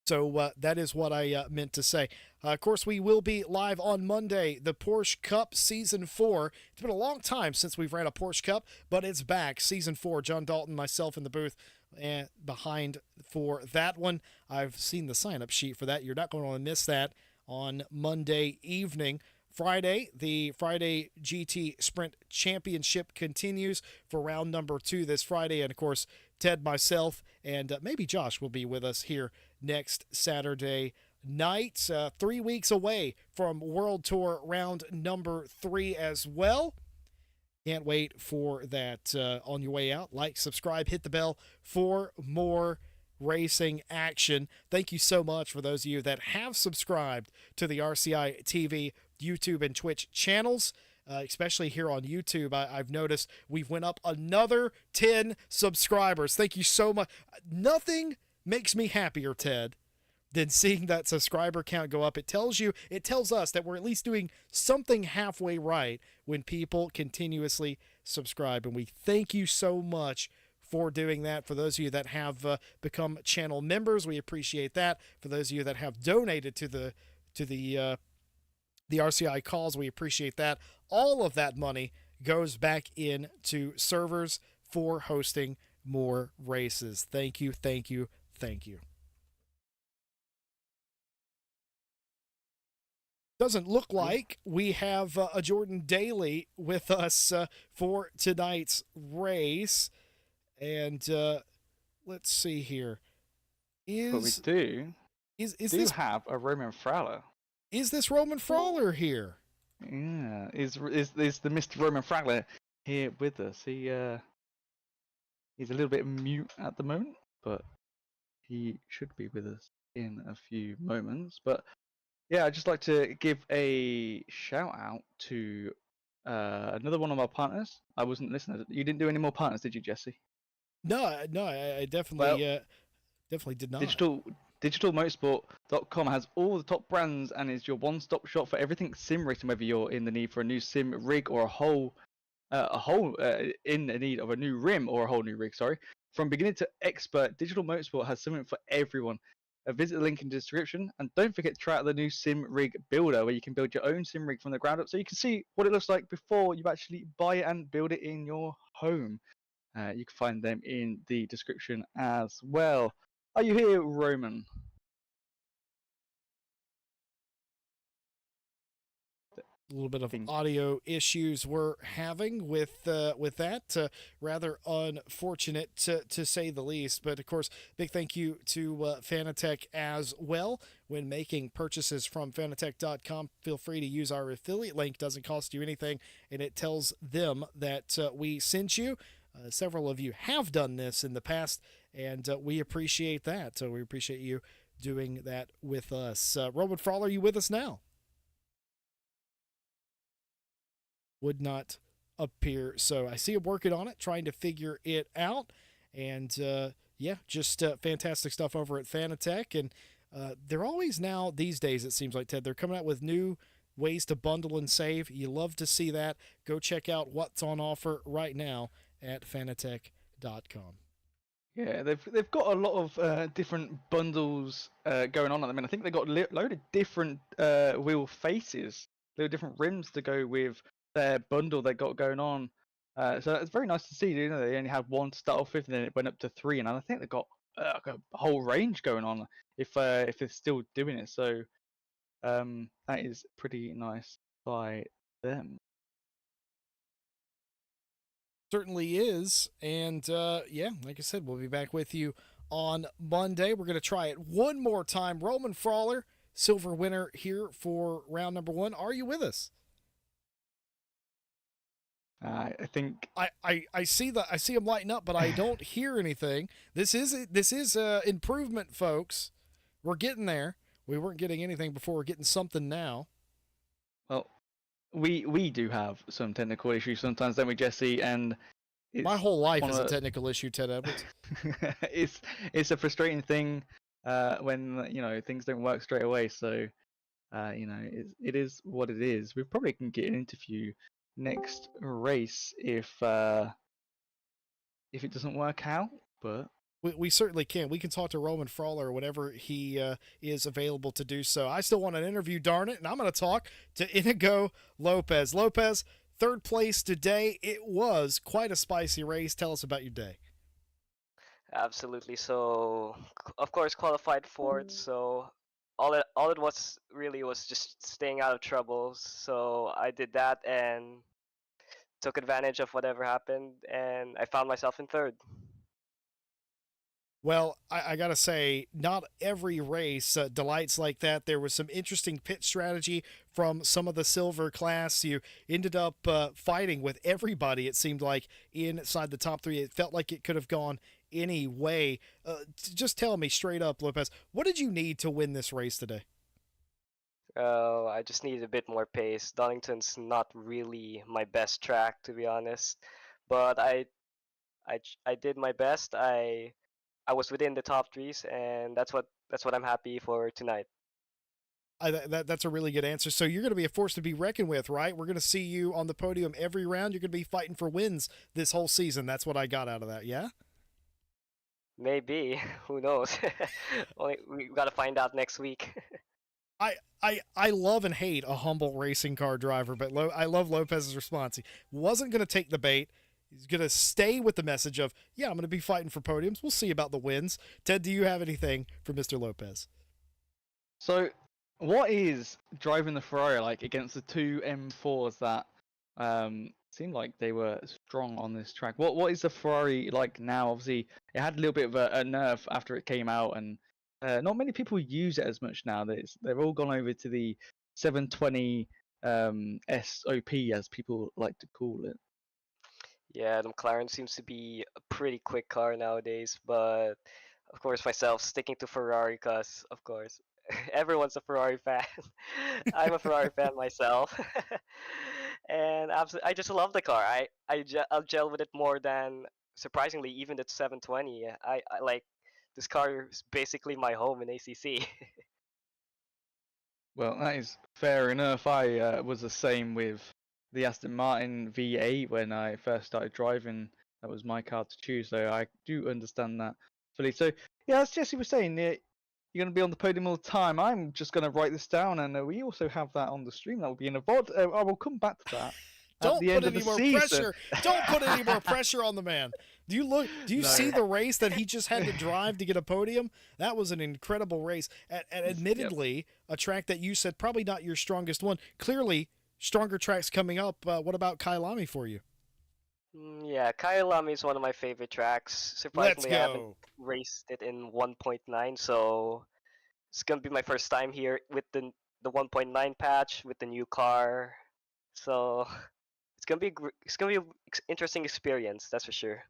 So that is what I meant to say. Of course, we will be live on Monday, the Porsche Cup Season 4. It's been a long time since we've ran a Porsche Cup, but it's back. Season 4, John Dalton, myself in the booth and behind for that one. I've seen the sign-up sheet for that. You're not going to want to miss that on Monday evening. Friday, the Friday GT Sprint Championship continues for round number 2 this Friday. And, of course, Ted, myself, and maybe Josh will be with us here next Saturday night. 3 weeks away from World Tour round number 3 as well. Can't wait for that. On your way out, like, subscribe, hit the bell for more racing action. Thank you so much for those of you that have subscribed to the RCI TV, YouTube, and Twitch channels. especially here on YouTube. I've noticed we've went up another 10 subscribers. Thank you so much. Nothing makes me happier, Ted, than seeing that subscriber count go up. It tells us that we're at least doing something halfway right when people continuously subscribe. And we thank you so much for doing that. For those of you that have become channel members, we appreciate that. For those of you that have donated to the RCI calls, we appreciate that. All of that money goes back into servers for hosting more races. Thank you, thank you, thank you. Doesn't look like we have a Jordan Daly with us for tonight's race. And let's see here. But we do have a Roman Fowler. Is this Roman Fowler here? Yeah, is the Mr. Roman Fowler here with us? He's a little bit mute at the moment, but he should be with us in a few moments. But yeah, I'd just like to give a shout out to another one of our partners. I wasn't listening. You didn't do any more partners, did you, Jesse? No, I definitely definitely did not. Digitalmotorsport.com has all the top brands and is your one-stop shop for everything sim racing. Whether you're in the need for a new sim rig or in the need of a new rim or a whole new rig, sorry. From beginning to expert, Digital Motorsport has something for everyone. Visit the link in the description, and don't forget to try out the new sim rig builder, where you can build your own sim rig from the ground up, so you can see what it looks like before you actually buy it and build it in your home. You can find them in the description as well. Are you here, Roman? A little bit of audio issues we're having with that. Rather unfortunate to say the least. But of course, big thank you to Fanatec as well. When making purchases from Fanatec.com, feel free to use our affiliate link. Doesn't cost you anything, and it tells them that we sent you. Several of you have done this in the past, and we appreciate that. So we appreciate you doing that with us. Roman Fowler, are you with us now? Would not appear. So I see him working on it, trying to figure it out. And yeah, just fantastic stuff over at Fanatec. And they're always now, these days, it seems like, Ted, they're coming out with new ways to bundle and save. You love to see that. Go check out what's on offer right now at Fanatec.com. Yeah, they've got a lot of different bundles going on at the minute. I think they've got a load of different wheel faces, little different rims to go with their bundle they got going on. So it's very nice to see. You know, they only had one to start off with, and then it went up to 3, and I think they've got like a whole range going on if they're still doing it. So that is pretty nice by them. Certainly is. And yeah, like I said, we'll be back with you on Monday. We're going to try it one more time. Roman Fowler, silver winner here for round number 1. Are you with us? I think I see him lighting up, but I don't hear anything. This is improvement, folks. We're getting there. We weren't getting anything before. We're getting something now. Well, we do have some technical issues sometimes, don't we, Jesse? And my whole life is a technical issue, Ted Edwards. it's a frustrating thing when things don't work straight away. So it is what it is. We probably can get an interview next race if it doesn't work out, but we certainly can. We can talk to Roman Fowler whenever he is available to do so. I still want an interview, darn it, and I'm going to talk to Inigo Lopez. Lopez, 3rd place today. It was quite a spicy race. Tell us about your day. Absolutely. So, of course, qualified 4th. So all it was really was just staying out of trouble. So I did that and took advantage of whatever happened, and I found myself in 3rd. Well, I got to say, not every race delights like that. There was some interesting pit strategy from some of the silver class. You ended up fighting with everybody, it seemed like, inside the top 3. It felt like it could have gone any way. Just tell me straight up, Lopez, what did you need to win this race today? I just need a bit more pace. Donington's not really my best track, to be honest, but I did my best. I was within the top threes, and that's what I'm happy for tonight. That's a really good answer. So you're going to be a force to be reckoned with, right? We're going to see you on the podium every round. You're going to be fighting for wins this whole season. That's what I got out of that. Yeah. Maybe, who knows? Only we gotta find out next week. I love and hate a humble racing car driver, but I love Lopez's response. He wasn't going to take the bait. He's going to stay with the message of, yeah, I'm going to be fighting for podiums. We'll see about the wins. Ted, do you have anything for Mr. Lopez? So, what is driving the Ferrari like against the two M4s that seemed like they were strong on this track? What is the Ferrari like now? Obviously, it had a little bit of a nerf after it came out, and not many people use it as much now. They've all gone over to the 720 SOP, as people like to call it. Yeah, the McLaren seems to be a pretty quick car nowadays, but of course myself sticking to Ferrari because of course everyone's a Ferrari fan. I'm a Ferrari fan myself. And I just love the car. I'll gel with it more than surprisingly even the 720. I like this car is basically my home in ACC. Well, that is fair enough. I was the same with the Aston Martin V8 when I first started driving. That was my car to choose, so I do understand that fully. So, yeah, as Jesse was saying, you're going to be on the podium all the time. I'm just going to write this down, and we also have that on the stream. That will be in a VOD. I will come back to that at Don't the put end of any the more season. pressure. Don't put any more pressure on the man. Do you No. see the race that he just had to drive to get a podium? That was an incredible race. And admittedly, a track that you said probably not your strongest one. Clearly, stronger tracks coming up. What about Kailami for you? Yeah, Kyalami is one of my favorite tracks. Let's Surprisingly, I haven't go. raced it in 1.9, so it's gonna be my first time here with the 1.9 patch with the new car. So it's gonna be an interesting experience, that's for sure.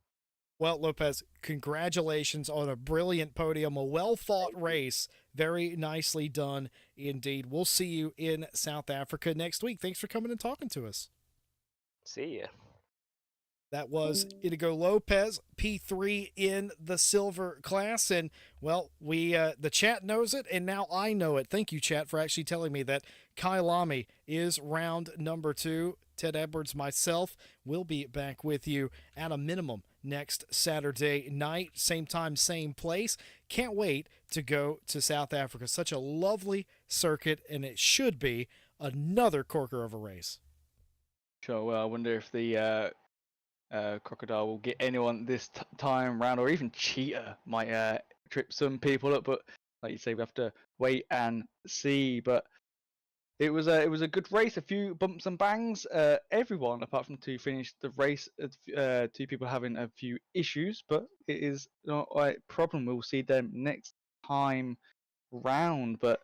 Well, Lopez, congratulations on a brilliant podium, a well fought race. Very nicely done indeed. We'll see you in South Africa next week. Thanks for coming and talking to us. See ya. That was Inigo Lopez, P3 in the silver class. And, well, the chat knows it, and now I know it. Thank you, chat, for actually telling me that Kailami is round number 2. Ted Edwards, myself, will be back with you at a minimum next Saturday night. Same time, same place. Can't wait to go to South Africa. Such a lovely circuit, and it should be another corker of a race. Sure. Well, I wonder if the crocodile will get anyone this time round, or even cheetah might trip some people up. But like you say, we have to wait and see. But it was a good race. A few bumps and bangs. Everyone apart from two finished the race. Two people having a few issues, but it is not a problem. We'll see them next time round. But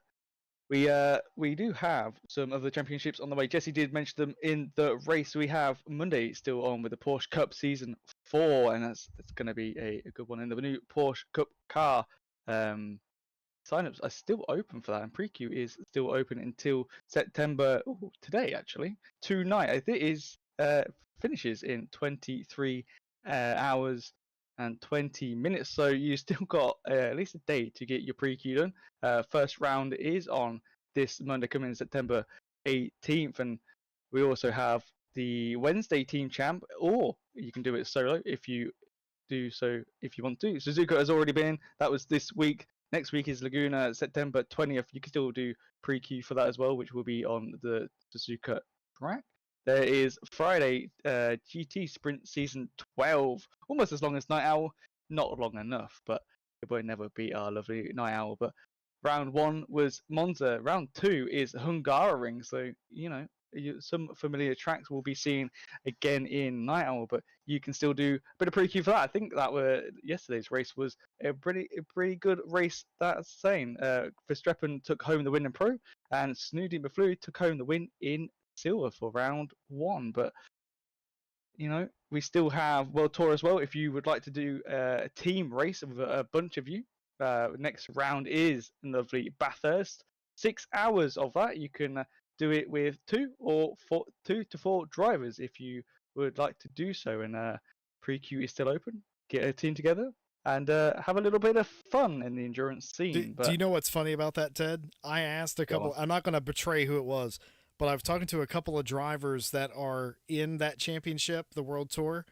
we do have some other championships on the way. Jesse did mention them in the race. We have Monday still on with the Porsche Cup Season 4, and that's going to be a good one. And the new Porsche Cup car signups are still open for that, and pre-queue is still open until September. Today actually, tonight. I think it is finishes in 23 hours and 20 minutes. So you still got at least a day to get your pre-queue done. First round is on this Monday coming September 18th, and we also have the Wednesday team champ, or you can do it solo if you do so if you want to. Suzuka has already been. That was this week. Next week is Laguna, September 20th. You can still do pre-queue for that as well, which will be on the Suzuka track. There is Friday GT Sprint Season 12, almost as long as Night Owl. Not long enough, but it won't never beat our lovely Night Owl. But round 1 was Monza. Round 2 is Hungaroring. So, some familiar tracks will be seen again in Night Owl, but you can still do a bit of pre-queue for that. I think that yesterday's race was a pretty good race. That's saying Verstappen took home the win in Pro, and Snooty McFlew took home the win in Silver for round 1. But we still have World Tour as well. If you would like to do a team race with a bunch of you, next round is lovely Bathurst. 6 hours of that. You can do it with 2 to 4 drivers if you would like to do so. And pre-queue is still open. Get a team together and have a little bit of fun in the endurance scene. Do you But know what's funny about that, Ted? I asked a go couple. on. I'm not going to betray who it was, but I was talking to a couple of drivers that are in that championship, the World Tour,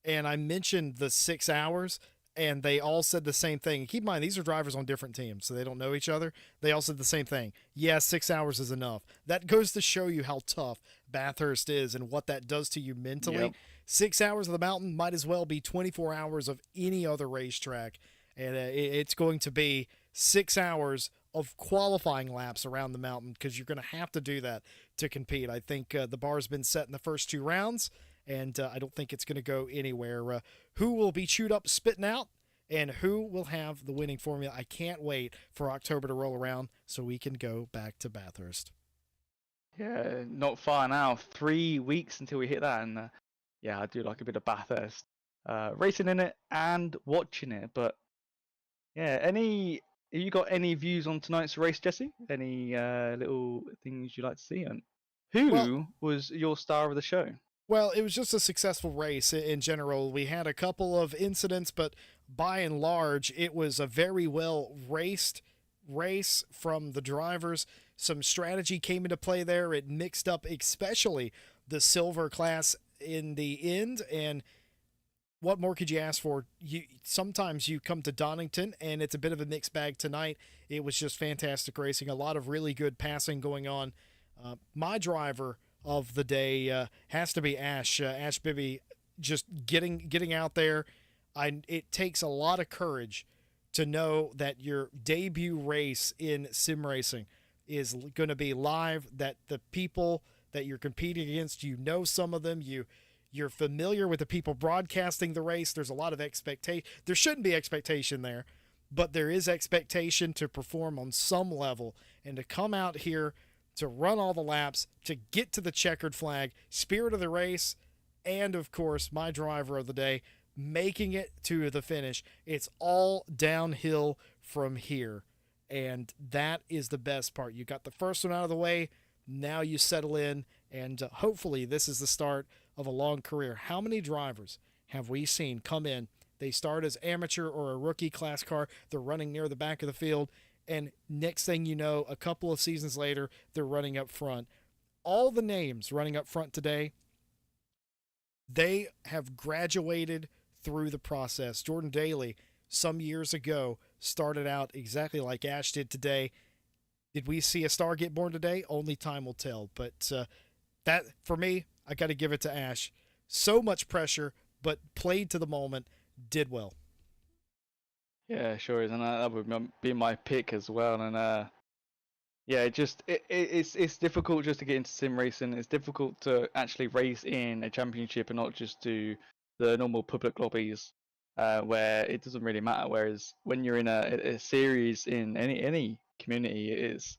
and I mentioned the 6 hours, and they all said the same thing. Keep in mind, these are drivers on different teams, so they don't know each other. They all said the same thing. Yeah, 6 hours is enough. That goes to show you how tough Bathurst is and what that does to you mentally. Yep. 6 hours of the mountain might as well be 24 hours of any other racetrack, and it's going to be 6 hours of qualifying laps around the mountain because you're going to have to do that to compete. I think the bar's been set in the first 2 rounds, and I don't think it's going to go anywhere. Who will be chewed up, spitting out, and who will have the winning formula? I can't wait for October to roll around so we can go back to Bathurst. Yeah, not far now. 3 weeks until we hit that, and yeah, I do like a bit of Bathurst, racing in it and watching it. But yeah, have you got any views on tonight's race, Jesse? Any little things you'd like to see? And Well, who was your star of the show? Well, it was just a successful race in general. We had a couple of incidents, but by and large, it was a very well raced race from the drivers. Some strategy came into play there. It mixed up, especially the silver class in the end. And what more could you ask for? Sometimes you come to Donington, and it's a bit of a mixed bag tonight. It was just fantastic racing. A lot of really good passing going on. My driver of the day has to be Ash. Ash Bibby, just getting out there. It takes a lot of courage to know that your debut race in sim racing is going to be live. That the people that you're competing against, some of them, you're familiar with the people broadcasting the race. There's a lot of expectation. There shouldn't be expectation there, but there is expectation to perform on some level and to come out here to run all the laps, to get to the checkered flag, spirit of the race, and of course, my driver of the day, making it to the finish. It's all downhill from here, and that is the best part. You got the first one out of the way, now you settle in, and hopefully this is the start of a long career. How many drivers have we seen come in? They start as amateur or a rookie class car. They're running near the back of the field. And next thing you know, a couple of seasons later, they're running up front. All the names running up front today, they have graduated through the process. Jordan Daly, some years ago, started out exactly like Ash did today. Did we see a star get born today? Only time will tell. But that, for me, I got to give it to Ash. So much pressure, but played to the moment, did well. Yeah, sure is, and that would be my pick as well. And yeah, it's difficult just to get into sim racing. It's difficult to actually race in a championship and not just do the normal public lobbies, where it doesn't really matter. Whereas when you're in a series in any community, it is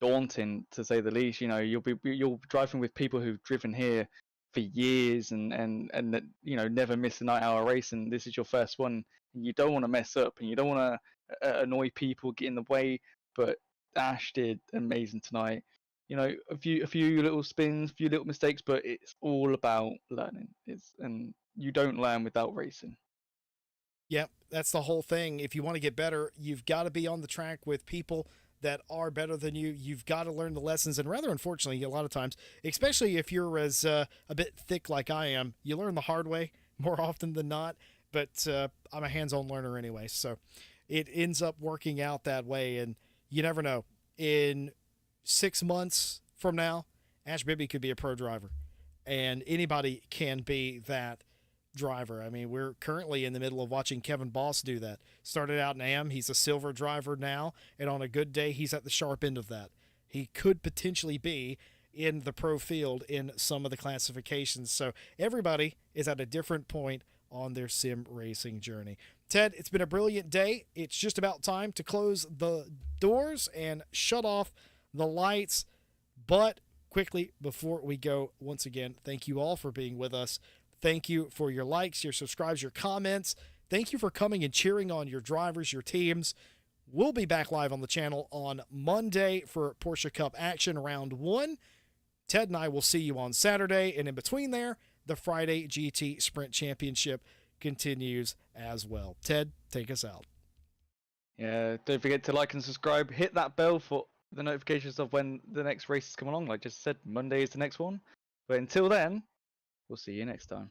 daunting to say the least. You're driving with people who've driven here for years and never miss a night-hour race, and this is your first one. And you don't want to mess up, and you don't want to annoy people, get in the way. But Ash did amazing tonight. A few little spins, a few little mistakes, but it's all about learning. And you don't learn without racing. Yep, that's the whole thing. If you want to get better, you've got to be on the track with people that are better than you. You've got to learn the lessons. And rather unfortunately, a lot of times, especially if you're as a bit thick like I am, you learn the hard way more often than not. But I'm a hands-on learner anyway, so it ends up working out that way. And you never know. In 6 months from now, Ash Bibby could be a pro driver. And anybody can be that driver. I mean, we're currently in the middle of watching Kevin Boss do that. Started out in AM, he's a silver driver now, and on a good day, he's at the sharp end of that. He could potentially be in the pro field in some of the classifications. So everybody is at a different point on their sim racing journey. Ted, it's been a brilliant day. It's just about time to close the doors and shut off the lights. But quickly, before we go, once again, thank you all for being with us. Thank you for your likes, your subscribes, your comments. Thank you for coming and cheering on your drivers, your teams. We'll be back live on the channel on Monday for Porsche Cup action round 1. Ted and I will see you on Saturday, and in between there, the Friday GT Sprint Championship continues as well. Ted, take us out. Yeah, don't forget to like and subscribe. Hit that bell for the notifications of when the next races come along. Like just said, Monday is the next one. But until then, we'll see you next time.